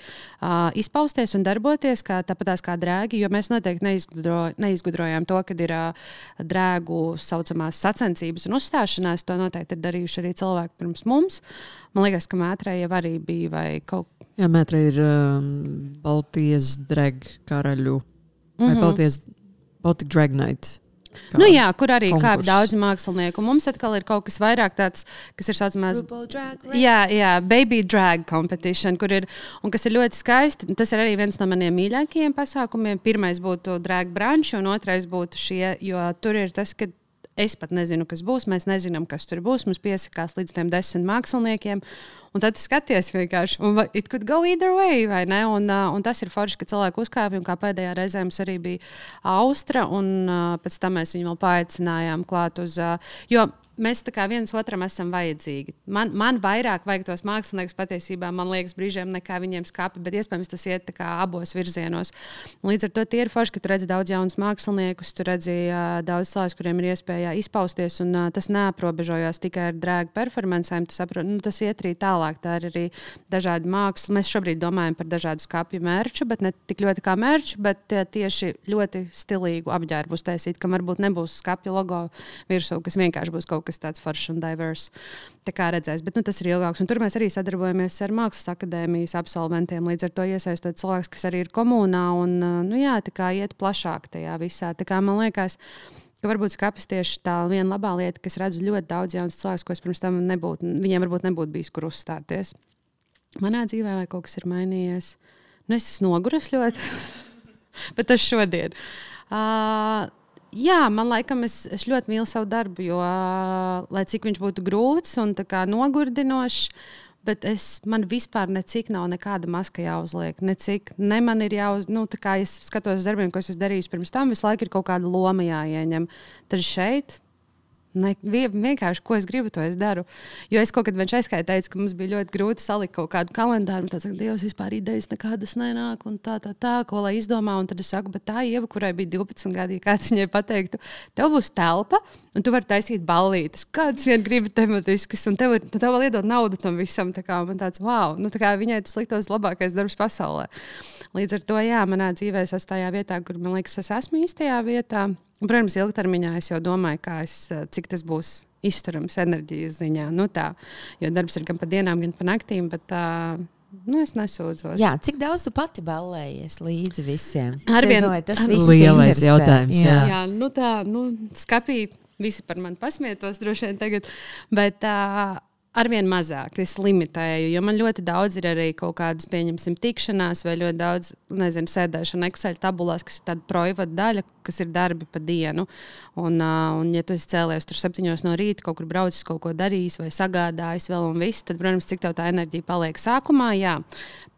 izpausties un darboties, tāpatās kā drēgi, jo mēs noteikti neizgudrojām to, kad ir drēgu saucamās sacensības un uzstāšanās. To noteikti ir darījuši arī cilvēki pirms mums. Man liekas, ka Mētrē jau arī bija vai kaut kā.
Jā, Mētrē ir Baltijas drag karaļu vai Baltic Drag Night.
Jā, kur arī kāp daudzi mākslinieki. Un mums atkal ir kaut kas vairāk tāds, kas ir saucamās baby drag competition, kur ir, un kas ir ļoti skaisti. Tas ir arī viens no maniem mīļākajiem pasākumiem. Pirmais būtu drag brunch, un otrais būtu šie, jo tur ir tas, ka es pat nezinu, kas būs. Mēs nezinām, kas tur būs. Mums piesakās līdz tiem 10 māksliniekiem. Un tad skaties vienkārši. Un it could go either way, vai ne? Un tas ir forši, ka cilvēki uzkāpja. Un kā pēdējā reizē mums arī bija Austra. Un pēc tam mēs viņu vēl paaicinājām klāt uz... Jo mēs tā kā viens otram esam vajadzīgi. Man vairāk vajag tos māksliniekus patiesībā, man liekas, brīžiem nekā viņiem skapi, bet iespējams tas iet tā kā abos virzienos. Līdz ar to tie ir forši, ka tu redzi daudz jaunus māksliniekus, tu redzi daudz cilvēkus, kuriem ir iespēja izpausties, un tas neaprobežojās tikai ar drag performancēm. Tas iet arī tālāk. Tā ir arī dažādi māksli. Mēs šobrīd domājam par dažādu skapju mērču, bet ne tik ļoti kā mērču, bet tieši ļoti stilīgu apģērbu uztaisīt, kam varbūt nebūs skapju logo virsū, kas vienkārši būs kaut kas tāds foršs un diverse. Tā kā redzēs, bet tas ir ilgāks. Un tur mēs arī sadarbojamies ar Mākslas akadēmijas absolventiem, līdz ar to iesaistot cilvēkus, kas arī ir komunā un tā kā iet plašāk tajā visā. Tā kā man liekas, ka varbūt skapis tieši tā viena labā lieta, kas redzu ļoti daudz jaunas cilvēkus, ko es pirms tam viņiem varbūt nebūtu bijis, kur uzstāties. Manā dzīvē vai kaut kas ir mainījies? Es esmu nogurusi ļoti, bet tas šodien. Jā, man laikam es ļoti mīlu savu darbu, jo, lai cik viņš būtu grūts un tā kā nogurdinošs, bet man vispār necik nav nekāda maska jāuzliek. Ne man ir tā kā es skatos darbiem, ko es darīju pirms tam, visu laiku ir kaut kāda loma jāieņem. Tad šeit vienkārši, ko es gribu, to es daru. Jo es kaut kad Venčaiskai teicu, ka mums bija ļoti grūti salikt kaut kādu kalendāru, un tāds, ka Dievs, vispār idejas nekādas nenāk, un tā, ko lai izdomā, un tad es saku, bet tā Ieva, kurai bija 12 gadi, kāds viņai pateiktu, tev būs telpa, un tu vari taisīt ballītes, kādas vien gribi tematiskas, un tev vēl iedod naudu tam visam, tā kā man tāds, wow, tā kā viņai tas liktos labākais darbs pasaulē. Līdz ar to, jā, manā dzīvē es esmu tajā vietā, kur man liekas, es esmu īstajā vietā. Un, protams, ilgtermiņā es jau domāju, cik tas būs izturams enerģijas ziņā. Jo darbs ir gan pa dienām, gan pa naktīm, bet es nesūdzos.
Jā, cik daudz tu pati ballējies līdzi visiem?
Tas
viss
lielais jautājums.
Jā, skapī visi par mani pasmietos droši vien tagad, bet arvien mazāk, es limitēju, jo man ļoti daudz ir arī kaut kādas, pieņemsim, tikšanās vai ļoti daudz, sēdēšana Excel tabulās, kas ir tāda projevada daļa, kas ir darbi pa dienu. Un ja tu esi cēlies tur 7 no rīta, kaut kur braucis, kaut ko darījis vai sagādājis vēl un viss, tad, protams, cik tev tā enerģija paliek sākumā, jā.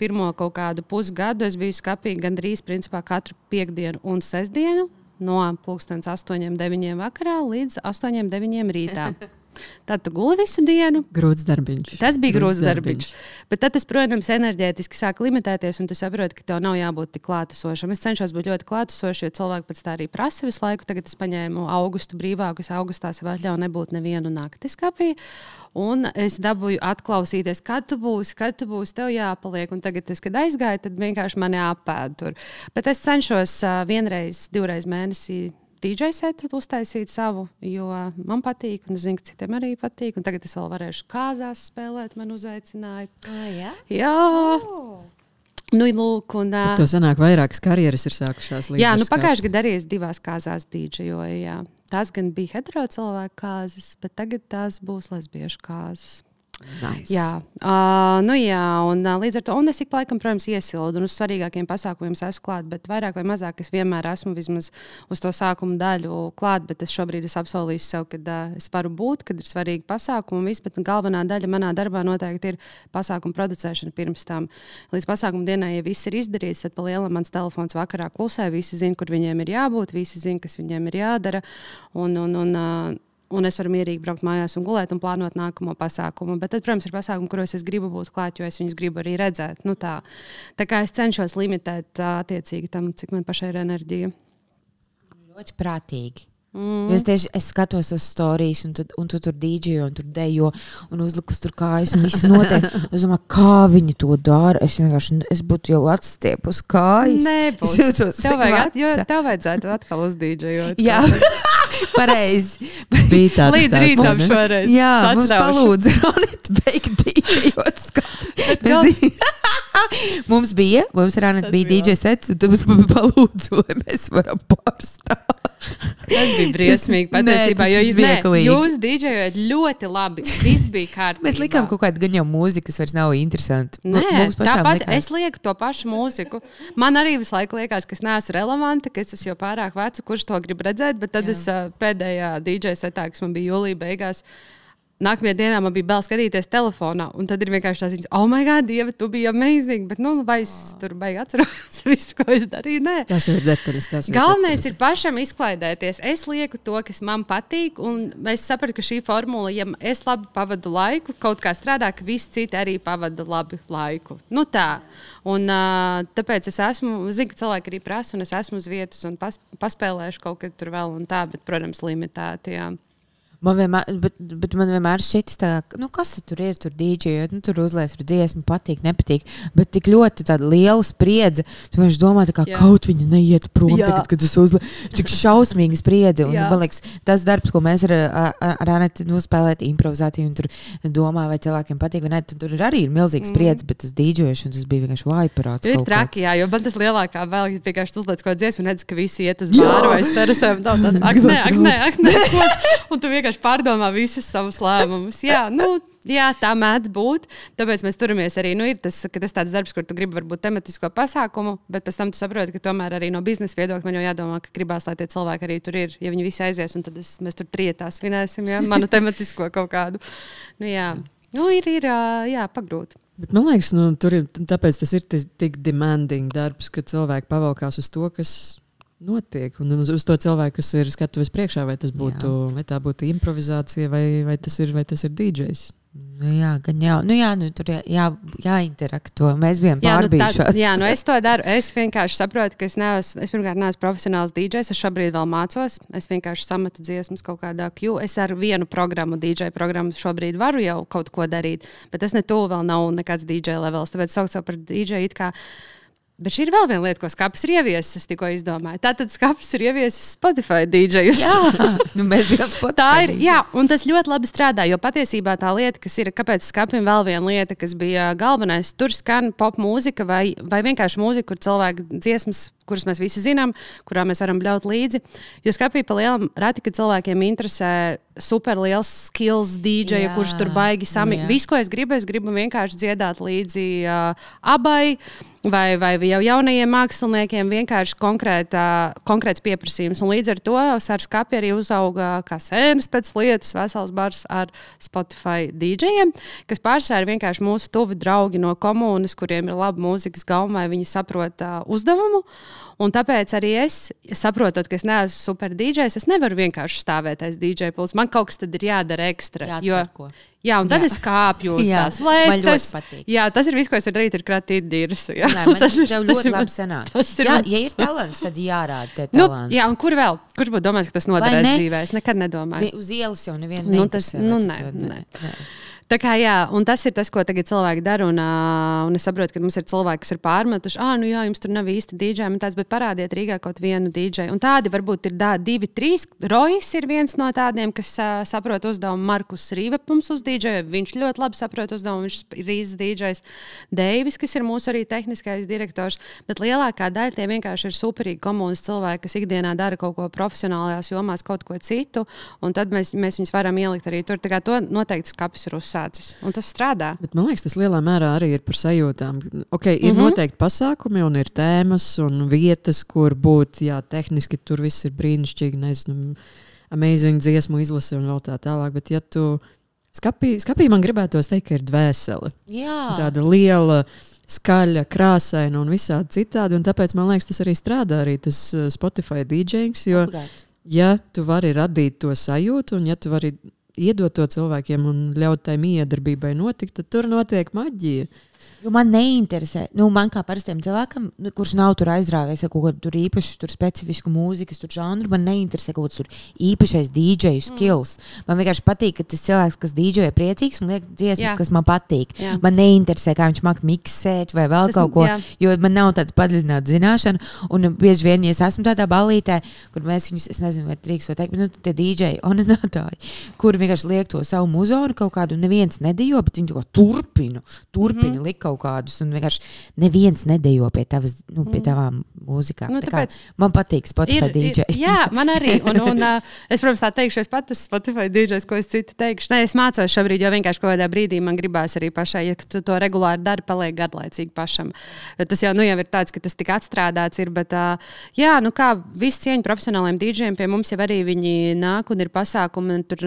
Pirmo kaut kādu pusgadu es biju skapī gandrīz, principā, katru piekdienu un sestdienu no 8:00–9:00 vakarā līdz 8:00–9:00 rītā. Tad tu guli visu dienu.
Grūts darbiņš.
Tas bija grūts darbiņš. Bet tad tas, protams, enerģētiski sāk limitēties, un tu saproti, ka tev nav jābūt tik klātesošam. Es cenšos būt ļoti klātesošs, jo cilvēki pēc tā arī prasa visu laiku. Tagad es paņēmu augustu brīvākus. Augustā sev atļauju nebūt nevienu nakti skapī. Un es dabūju atklausīties, kad tu būsi, tev jāpaliek. Un tagad, kad aizgāju, tad vienkārši mani apēd tur. Bet es cenšos vienreiz, divreiz mēnesī DJ setu uztaisīt savu, jo man patīk, un es zinu, ka citiem arī patīk. Un tagad es vēl varēšu kāzās spēlēt, man uzaicināja.
Jā?
Jā. Nu, lūk, un...
To sanāk vairākas karjeras ir sākušās līdz.
Jā, pagājušajā gadā arī es 2 kāzās DJoju, jā. Tās gan bija hetero cilvēku kāzas, bet tagad tās būs lesbiešu kāzas.
Nice.
Jā, un līdz ar to, un es ik pa laikam, protams, iesildu, un uz svarīgākiem pasākumiem es esmu klāt, bet vairāk vai mazāk es vienmēr esmu vismaz uz to sākuma daļu klāt, bet es šobrīd apsolīju sev, ka es varu būt, kad ir svarīgi pasākumi un viss, bet galvenā daļa manā darbā noteikti ir pasākuma producēšana pirms tam. Līdz pasākuma dienai, ja viss ir izdarīts, tad pa lielam mans telefons vakarā klusē, visi zina, kur viņiem ir jābūt, visi zina, kas viņiem ir jādara, un es varu mierīgi braukt mājās un gulēt un plānot nākamo pasākumu. Bet tad, protams, ir pasākumi, kuros es gribu būt klāt, jo es viņus gribu arī redzēt. Nu, tā kā es cenšos limitēt attiecīgi tam, cik man pašai ir enerģija.
Ļoti prātīgi. Es skatos uz stāstījus, un tu tur dīdžejo, un tur dejo, un uzlikus tur kājas, un viss notiek. Es domāju, kā viņi to dara. Es būtu jau atstiepus kājas.
Nebūs. Tev vajadzētu atkal uzdīdžejot.
Jā. Pareizi.
Līdz rītam šoreiz.
Jā, mums palūdza Ronita beigt dīdžejot skati. Mums Ronita bija DJ sets, un tad mums palūdza, lai mēs varam pārstāvēt.
Tas bija briesmīgi patiesībā, jo jūs dīdžejojat ļoti labi. Viss bija kārtībā.
Mēs likām kaut kādu gan jau mūziku, kas vairs nav interesanti.
Nē, tāpat es lieku to pašu mūziku. Man arī visu laiku liekas, ka es neesmu relevanta, ka es esmu jau pārāk veca, kurš to grib redzēt, bet tad es pēdējā DJ setā, kas man bija jūlijā beigās, nākamajā dienā man bija bail skatīties telefonā, un tad ir vienkārši tā ziņas, oh my God, Dieva, tu biji amazing, bet vai es tur baigi atceros visu, ko es darīju? Nē.
Tas ir detaļas.
Galvenais ir pašam izklaidēties. Es lieku to, kas man patīk, un es sapratu, ka šī formula, ja es labi pavadu laiku, kaut kā strādā, ka visi citi arī pavada labi laiku. Nu tā. Un tāpēc es zinu, ka cilvēki arī prasa, un es esmu uz vietas, un paspēlēšu kaut kad tur vēl un tā, bet, protams, limitēti, jā.
Man vienmēr šķiet, kas tur ir, tur dīdžejot, tur uzliek, tur dziesmu, patīk, nepatīk, bet tik ļoti tāda liela spriedze, tu vienkārši domā, kā kaut viņa neiet prom, tagad, kad es uzlieku, tik šausmīga spriedze, un man liekas, tas darbs, ko mēs ar Anetu spēlēt improvizāciju, un tur domā, vai cilvēkiem patīk, vai ne, tur arī ir milzīga spriedze, bet tas dīdžošana, tas bija vienkārši vaiparāts.
Ir traki, jā, jo man tas lielākā vēl, ja vienkārši uzliec kaut dziesmu, un redz, ka visi iet uz bāru vai terasēm, ak, nē, un tu vienkārši pārdomā visus savus lēmumus. Jā, tā mēdz būt. Tāpēc mēs turamies arī. Ir tas tāds darbs, kur tu gribi varbūt tematisko pasākumu, bet pēc tam tu saproti, ka tomēr arī no biznesa viedokļa man jau jādomā, ka gribās, lai tie cilvēki arī tur ir. Ja viņi visi aizies, un tad mēs tur trietā svinēsim, manu tematisko kaut kādu. Ir pagrūti.
Bet man liekas, tāpēc tas ir tik demanding darbs, ka cilvēki pavalkās uz to, kas notiek. Un uz to cilvēku, kas ir skatuves priekšā, vai tas būtu, vai tā būtu improvizācija, vai tas ir DJs. Tur jāinterakto. Mēs bijām pārbījušās.
Es to daru. Es vienkārši saprotu, ka es pirmkārt neesmu profesionāls DJs. Es šobrīd vēl mācos. Es vienkārši sametu dziesmas kaut kādā queue. Es ar vienu programmu, DJ programmu šobrīd varu jau kaut ko darīt, bet tas netuvu vēl nav nekāds DJ levels. Tāpēc sauc par DJ it kā. Bet šī ir vēl viena lieta, ko Skapis ir ieviesis, es tikko izdomāju. Tātad Skapis ir ieviesis Spotify DJus.
Mēs bijām Spotify.
Un tas ļoti labi strādā, jo patiesībā tā lieta, kas ir, kāpēc Skapim vēl viena lieta, kas bija galvenais, tur skan pop mūzika vai vienkārši mūzika, kur cilvēki dziesmas, kuras mēs visi zinām, kurā mēs varam bļaut līdzi. Jo Skapī pa lielam reti, ka cilvēkiem interesē super liels skills DJ, kurš tur baigi samik. Visu, ko es gribu vienkārši dziedāt līdzi abai, vai jau jaunajiem māksliniekiem vienkārši konkrēts pieprasījums. Un līdz ar to ar Skapi arī uzauga kā sēnes pēc lietas vesels bars ar Spotify DJiem, kas pārsvarā ir vienkārši mūsu tuvi draugi no komunas, kuriem ir laba mūzikas gauma, viņi saprot uzdevumu. Un tāpēc arī es, saprotot, ka es neesmu super DJs, es nevaru vienkārši stāvēt aiz DJ pults. Man kaut kas tad ir jādara ekstra. Jā, un tad es kāpju uz tās lietas. Jā, tas ir viss, ko es varu darīt, ir kratīt dirsu.
Tas ir ļoti labi sanāk. Ja ir talants, tad jārāda tie talanti.
Jā, un kur vēl? Kurš būtu domājis, ka tas noderēs dzīvē? Es nekad nedomāju.
Uz ielas jau nevienu neinteresē.
Nē. Tā kā jā, un tas ir tas, ko tagad cilvēki dara, un es saprotu, ka mums ir cilvēki, kas ir pārmetuši, jā, jums tur nav īsti DJ, man tāds, bet parādiet Rīgā kaut vienu DJ. Un tādi varbūt ir 2, 3. Rojs ir viens no tādiem, kas saprot uzdevumu. Markus Rīvepums uz DJ, viņš ļoti labi saprot uzdevumu, viņš ir īsts DJs. Deivis, kas ir mūsu arī tehniskais direktors, bet lielākā daļa tie vienkārši ir superīgi komunas cilvēki, kas ikdienā dara kaut ko profesionālajās jomās, kaut ko citu, un tad mēs viņus varam ielikt arī tur. Tā kā to noteikti skapis ir uzsācis. Un tas strādā.
Bet, man liekas, tas lielā mērā arī ir par sajūtām. Ir noteikti pasākumi un ir tēmas un vietas, kur būt, tehniski tur viss ir brīnišķīgi, nezinu, amazing dziesmu izlase un vēl tā tālāk, bet ja tu skapī man gribētos teikt, ka ir dvēsele.
Jā.
Tāda liela, skaļa, krāsaina un visādi citādi, un tāpēc, man liekas, tas arī strādā arī tas Spotify DJings, jo ja tu vari radīt to sajūtu un ja tu vari iedot to cilvēkiem un ļaut tai miedarbībai notikt, tad tur notiek maģija.
Jo man neinteresē, man kā parastiem cilvēkam, kurš nav tur aizrāvies ar kaut ko tur īpašu, tur specifisku mūzikas, tur žanru, man neinteresē kaut kas tur īpašais DJ skills. Man vienkārši patīk, ka tas cilvēks, kas DJ priecīgs un liek dziesmas, kas man patīk. Man neinteresē, kā viņš māk miksēt vai vēl kaut ko, jo man nav tāda padziļināta zināšana. Un bieži vien, ja es esmu tādā ballītē, kur mēs viņus, es nezinu, vai drīkst vai teikt, bet tie DJ onanātāji, kuri vienkārši liek to savu muzoru kaut kādu, neviens nedejo, bet viņi to turpina likt kaut kādus, un vienkārši neviens nedejo pie tavām mūzikām.
Tāpēc
man patīk Spotify DJ.
Jā, man arī. Un es, protams, tā teikšu, es pat esmu Spotify DJs, ko es citu teikšu. Nē, es mācos šobrīd, jo vienkārši kaut kādā brīdī man gribās arī pašai, ja tu to regulāri dari, paliek garlaicīgi pašam. Bet tas jau ir tāds, ka tas tik atstrādāts ir, bet kā visu cieņu profesionāliem DJiem, pie mums jau arī viņi nāk un ir pasākumi, un tur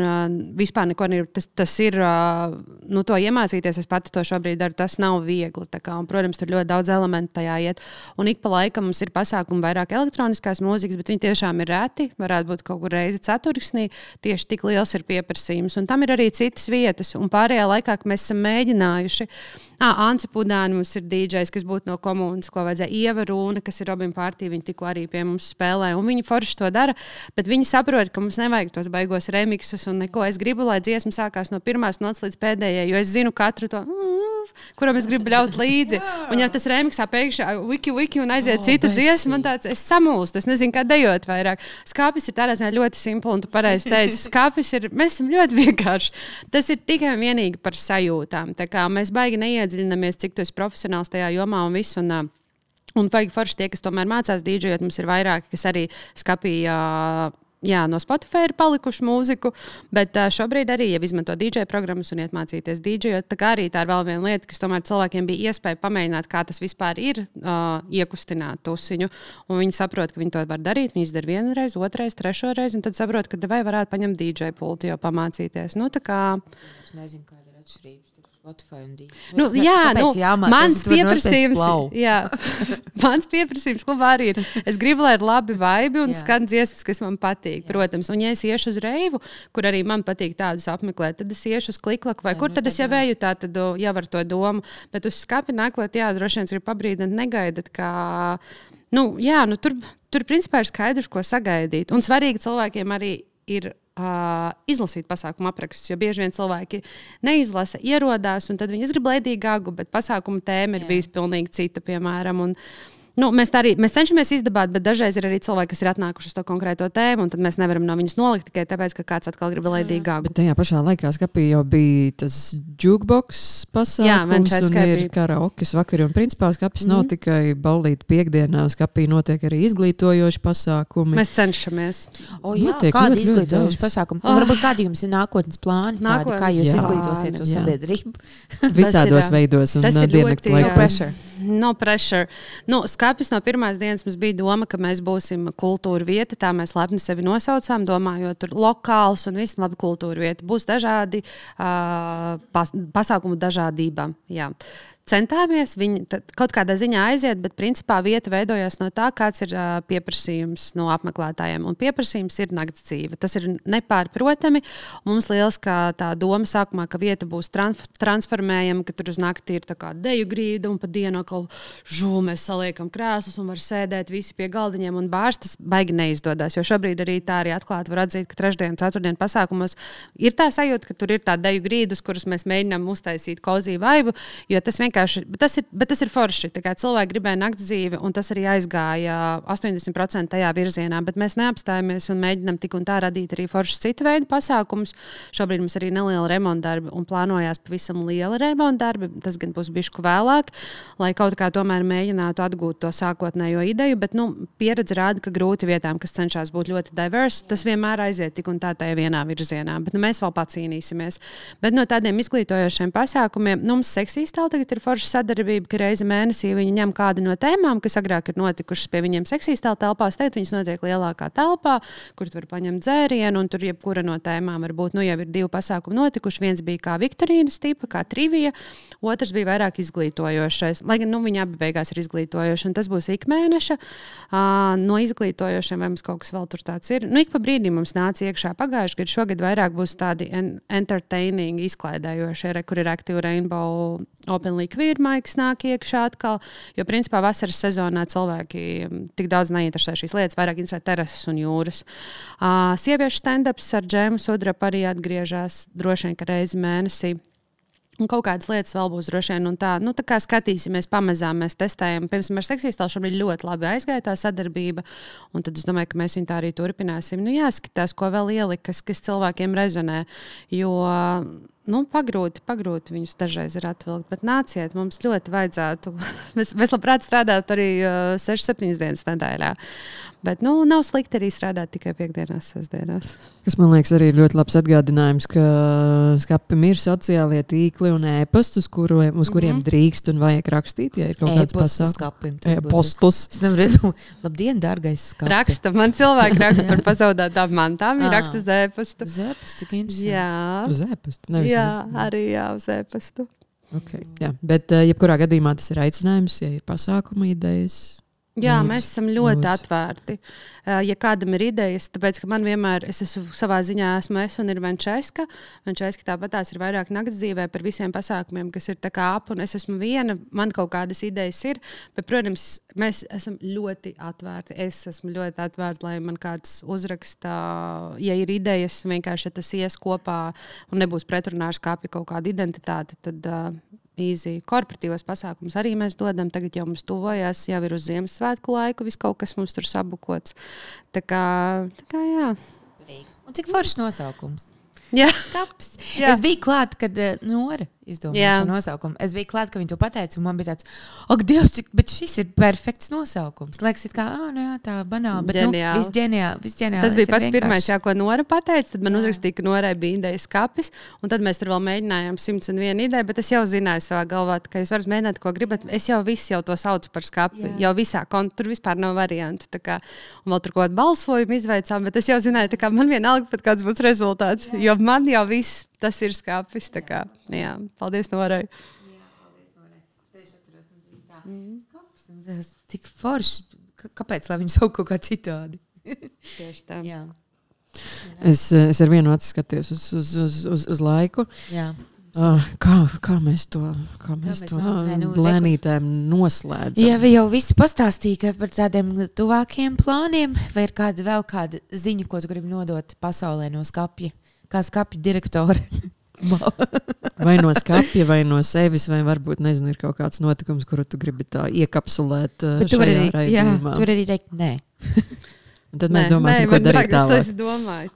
vispār neko ir. Tas ir, to iemācīties, es pati to šobrīd daru, tas nav viegli. Un, protams, tur ļoti daudz elementu tajā iet. Un ik pa laikam mums ir pasākumi vairāk elektroniskās mūzikas, bet viņi tiešām ir reti. Varētu būt kaut kur reizi ceturksnī. Tieši tik liels ir pieprasījums. Un tam ir arī citas vietas. Un pārējā laikā, kad mēs esam mēģinājuši, Anci Pudāni mums ir DJs, kas būtu no komunas, ko vajadzēja. Ieva Rūna, kas ir Robin Partī, viņi tikko arī pie mums spēlē. Un viņi forši to dara, bet viņi saprot, ka mums nevajag tos baigos remixus un neko. Es gribu, lai dziesma sākās no pirmās nots līdz pēdējai, jo es zinu katru to, kuram es gribu ļaut līdzi. Un ja tas remixā pēkšņi wiki un aiziet cita dziesma, man tāds, es samulstu, es nezinu, kā dejot vairāk. Skāpis ir tādā ziņā ļoti simpli, un tu pareizi teici. Skāpis ir, mēs esam ļoti vienkārši. Tas ir tikai un vienīgi par sajūtām. Tā kā mēs baigi neiedziļinamies, cik tu esi profesionāls tajā jomā un visu. Un vajag forši tie, kas tomēr mācās DJot, mums ir vairāki, kas arī skapīja. No Spotify ir palikuši mūziku, bet šobrīd arī jau izmanto DJ programmas un iet mācīties DJot. Tā kā arī tā ir vēl viena lieta, kas tomēr cilvēkiem bija iespēja pamēģināt, kā tas vispār ir, iekustināt tusiņu. Un viņi saprot, ka viņi to var darīt. Viņi izdara vienu reizi, otrais, trešo reizi, un tad saprot, ka vai varētu paņemt DJ pulti jau pamācīties. Tā kā...
Es nezinu, kāda ir atšķirības. Spotify un
mans pieprasījums klubā arī ir. Es gribu, lai ir labi vibe un skan dziesmas, kas man patīk, protams. Un ja es iešu uz reivu, kur arī man patīk tādus apmeklēt, tad es iešu uz kliklaku vai kur, tad es jau eju tā, tad jau ar to domu. Bet uz skapi nākot, droši vien ir pabrīdināt, negaidat, kā... Tur principā ir skaidrs, ko sagaidīt. Un svarīgi cilvēkiem arī ir izlasīt pasākumu aprakstus, jo bieži vien cilvēki neizlasa, ierodās, un tad viņi grib Lady Gagu, bet pasākuma tēma ir bijusi pilnīgi cita, piemēram. Un, mēs cenšamies izdabāt, bet dažreiz ir arī cilvēki, kas ir atnākuši uz to konkrēto tēmu, un tad mēs nevaram no viņas nolikt tikai tāpēc, ka kāds atkal grib Lady Gagu.
Bet tajā pašā laikā skapī jau bija tas jukebox pasākums un ir karaokes vakari, un principā skapis nav tikai ballīt piekdienā, skapī notiek arī izglītojoši pasākumi.
Mēs cenšamies.
Kādi izglītojoši pasākumi? Varbūt kādi jums ir nākotnes plāni? Kā jūs izglītosiet to sabiedrību?
Visādos veidos un diennakts laikā.
No pressure. Skapis no pirmās dienas mums bija doma, ka mēs būsim kultūra vieta, tā mēs lepni sevi nosaucām, domājot tur lokāls un viss labi kultūra vieta. Būs dažādi pasākumu dažādība. Jā. centāmies, viņi kaut kādā ziņā aiziet, bet principā vieta veidojās no tā, kāds ir pieprasījums no apmeklētājiem. Un pieprasījums ir nakts dzīve. Tas ir nepārprotami. Mums lieliskā tā doma sākumā, ka vieta būs transformējama, ka tur uz nakti ir tā kā deju grīda un pa dienu atkal mēs saliekam krēslus un var sēdēt visi pie galdiņiem un bārs. Tas baigi neizdodas, jo šobrīd arī tā arī atklāti var atzīt, ka trešdien, ceturtdien pasākumos ir tā sajūta, ka tur ir tā deju grīda, uz kuras mēs mēģinām uztaisīt kozī vaibu, jo tas vienkārši bet tas ir forši. Cilvēki gribēja nakts dzīvi, un tas arī aizgāja 80% tajā virzienā. Bet mēs neapstājamies un mēģinām tik un tā radīt arī foršas citu veidu pasākumus. Šobrīd mums arī neliela remontdarbi un plānojās pavisam liela remontdarbi. Tas gan būs bišku vēlāk, lai kaut kā tomēr mēģinātu atgūt to sākotnējo ideju. Bet pieredze rāda, ka grūti vietām, kas cenšas būt ļoti diverse, tas vienmēr aiziet tik un tā tajā vienā virzienā. Bet mēs vēl pacīnīsimies. Bet no tādiem izglītojošiem pasākumiem mums seksīstāli tagad ir forša sadarbība, ka reizi mēnesī viņi ņem kādu no tēmām, kas agrāk ir notikušas pie viņiem seksīstāla telpās. Tagad viņas notiek lielākā telpā, kur tu vari paņemt dzērienu, un tur jebkura no tēmām var būt. Jau ir 2 pasākumi notikuši. Viens bija kā Viktorīnas tipa, kā trivija, otrs bija vairāk izglītojošais. Lai gan viņi abi beigās ir izglītojoši, un tas būs ik mēneša. No izglītojošiem vai mums kaut kas vēl tur tāds ir. Ik pa brīdim mums nāca iekšā pagājuši gadu, šogad vairāk būs tādi entertaining, izklaidējošie, kur ir Active Rainbow Open Liquid maiks nāk iekšā atkal, jo principā vasaras sezonā cilvēki tik daudz neinteresē šīs lietas, vairāk interesē terases un jūras. Sieviešu stand-ups ar Džēmu Sudrapu arī atgriežas droši vien, ka reizi mēnesī. Un kaut kādas lietas vēl būs droši vien, un tā kā skatīsimies pamazām, mēs testējam. Piemēram, ar seksīstālu šobrīd ļoti labi aizgāja tā sadarbība, un tad es domāju, ka mēs viņu tā arī turpināsim. Jāskatās, ko vēl ielikt, kas cilvēkiem rezonē, jo pagrūti viņus dažreiz ir atvilkt, bet nāciet, mums ļoti vajadzētu. Mēs labprāt strādātu arī 6-7 dienas nedēļā. Bet nav slikti arī strādāt tikai piekdienās, sestdienās.
Kas man liekas arī ļoti labs atgādinājums, ka skapim ir sociālie tīkli un e-pastus, uz kuriem drīkst un vajag rakstīt, ja ir kaut kāds pasākums. E-postus.
Es nevaru, labdien, dārgais skapi.
Raksta, man cilvēki raksta par pazaudētām mantām, ir raksta uz e-pastu.
Uz e-pastu, cik interesanti.
Jā.
Uz e-pastu? Nevis
arī uz e-pastu.
Okay, jā, bet jebkurā gadījumā tas ir aicinājums, ja ir pasākuma idejas.
Jā, mēs esam ļoti atvērti. Ja kādam ir idejas, tāpēc, ka man vienmēr, es savā ziņā esmu un ir Venčeska. Venčeska tāpat tās ir vairāk nakts dzīvē par visiem pasākumiem, kas ir tā kā ap, un es esmu viena, man kaut kādas idejas ir, bet, protams, mēs esam ļoti atvērti. Es esmu ļoti atvērta, lai man kāds uzraksta, ja ir idejas, vienkārši, ja tas ies kopā un nebūs pretrunā ar skapju kaut kādu identitāti, tad easy. Korporatīvos pasākumus arī mēs dodam. Tagad jau mums tuvojās, jau ir uz Ziemassvētku laiku, viss kaut kas mums tur sabukots. Tā kā jā.
Un cik foršs nosaukums?
Jā.
Skapis. Jā. Es biju klāt, kad Nora izdomāja šo nosaukumu. Es biju klāt, ka viņi to pateica, un man bija tāds, ak, Dievs, bet šis ir perfekts nosaukums. Liekas, it kā, tā banāli, bet viss ģeniāli.
Tas bija pats pirmais, ko Nora pateica, tad man uzrakstīja, ka Norai bija ideja skapis, un tad mēs tur vēl mēģinājām 101 ideju, bet es jau zināju savā galvā, ka jūs varat mēģināt, ko gribat. Es jau to saucu par skapi, jau visā, tur vispār nav variantu. Un vēl tur kaut kādu balsojumu izveicām, bet es jau zināju, man vienalga pat kāds būs rezultāts, jo man jau viss tas ir skapis. Jā, paldies Norai.
Tas tik forši. Kāpēc, lai viņi sauc kaut kā citādi?
Tieši tā. Jā.
Es ar vienu aci skatījos uz laiku.
Jā.
Kā mēs to lēnītēm noslēdzam?
Jā, vai jau visu pastāstīja par tādiem tuvākiem plāniem, vai ir vēl kāda ziņa, ko tu gribi nodot pasaulē no skapja? Kā skapja direktori.
Vai no skapja, vai no sevis, vai varbūt, nezinu, ir kaut kāds notikums, kuru tu gribi tā iekapsulēt šajā raidījumā.
Jā, tu arī teikt nē.
Tad mēs domāsim, ko darīt tālāk.
Es domāju,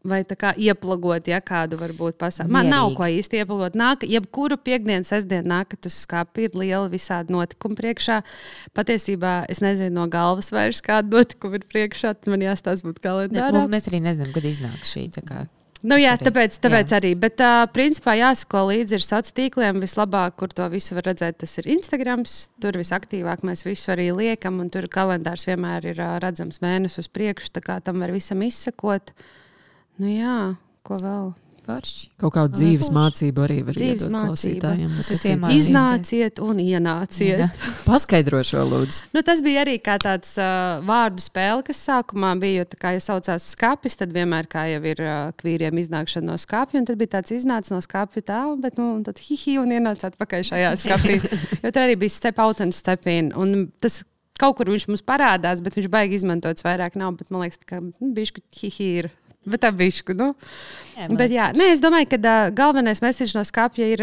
vai tā kā ieplagot, kādu varbūt pasākumu. Man nav ko īsti ieplagot. Jebkuru piekdienu, sestdienu nākat uz skapju, ir liela visādi notikumi priekšā. Patiesībā es nezinu no galvas vairs, kādu notikumu ir priekšā, tad man jāstāsta būt kalendārā.
Mēs arī nezinām, kad iznāk šī.
Tāpēc arī. Bet, principā, jāsako līdzi ir sociāliem tīkliem. Vislabāk, kur to visu var redzēt, tas ir Instagrams. Tur visaktīvāk mēs visu arī liekam, un tur kalendārs vienmēr ir redzams mēnesi uz priekšu, tā kā tam var visam izsakot. Jā, ko vēl?
Forši.
Kaut kādu dzīves mācību arī var
dzīves
iedot klausītājiem.
Iznāciet un ienāciet.
Jā.
Paskaidro šo, lūdzu.
Tas bija arī kā tāds vārdu spēle, kas sākumā bija, jo tā kā saucās skapis, tad vienmēr kā jau ir kvīriem iznākšana no skapja, un tad bija tāds iznāca no skapja tā, bet tad hihi un ienāca atpakaļ šajā skapī. Jo tur arī bija step out and step in. Un tas kaut kur viņš mums parādās, bet viņš baigi izmantots vairāk nav, bet man liekas, ka bišķi hihi ir. Bet tā bišķi, es domāju, ka galvenais mesiķis no skapja ir,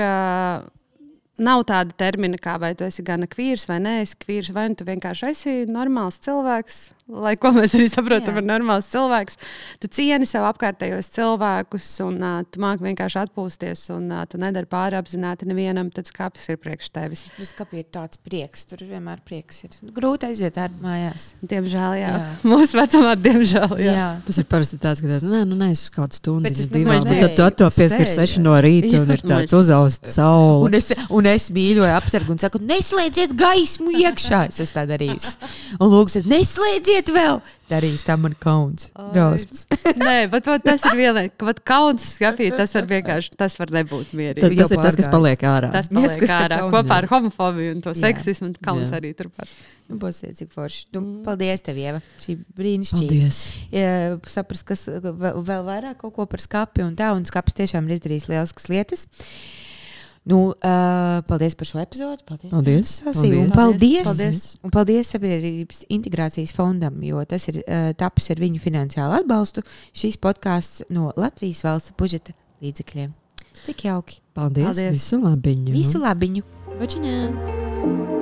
nav tāda termina, kā vai tu esi gana kvīrs vai neesi kvīrs, vai tu vienkārši esi normāls cilvēks, lai ko mēs arī saprotam ar normāls cilvēks. Tu cieni sev apkārtējos cilvēkus un tu māki vienkārši atpūsties un tu nedari pāri apzināti nevienam, tad skapis ir priekš tevis.
Skapī ir tāds prieks, tur vienmēr prieks ir. Grūti aiziet ar mājās.
Diemžēl, jā. Mūsu vecumā, diemžēl, jā.
Tas ir parasti tāds, ka es uz kādu stundu, bet tad to pieskars 6 no rīta un ir tāds uzausts saule.
Un es mīļoju apsargu un saku, neslēdziet gaismu iekšā. Es esmu tā darījusi. Un lūk, neslēdziet vēl! Darījus, tā man kauns. Drausmas.
Nē, bet tas ir vienlaik. Kauns skapī, tas var vienkārši, tas var nebūt mierīgi.
Tas ir tas, kas paliek ārā.
Tas paliek ārā kopā ar homofobiju un to seksismu un kauns arī turpat.
Būsiet cik forši. Paldies tev, Ieva. Šī brīnišķīgi.
Paldies.
Saprast, kas vēl vairāk kaut ko par skapi un tā, un skapis tiešām ir izdarījis lieliskas lietas. Paldies par šo epizodu. Paldies. Un paldies Sabiedrības integrācijas fondam, jo tas ir tapis ar viņu finansiālu atbalstu. Šīs podcasts no Latvijas valsts budžeta līdzekļiem. Cik jauki.
Paldies. Visu labiņu.
Visu labiņu.
Bučiņās.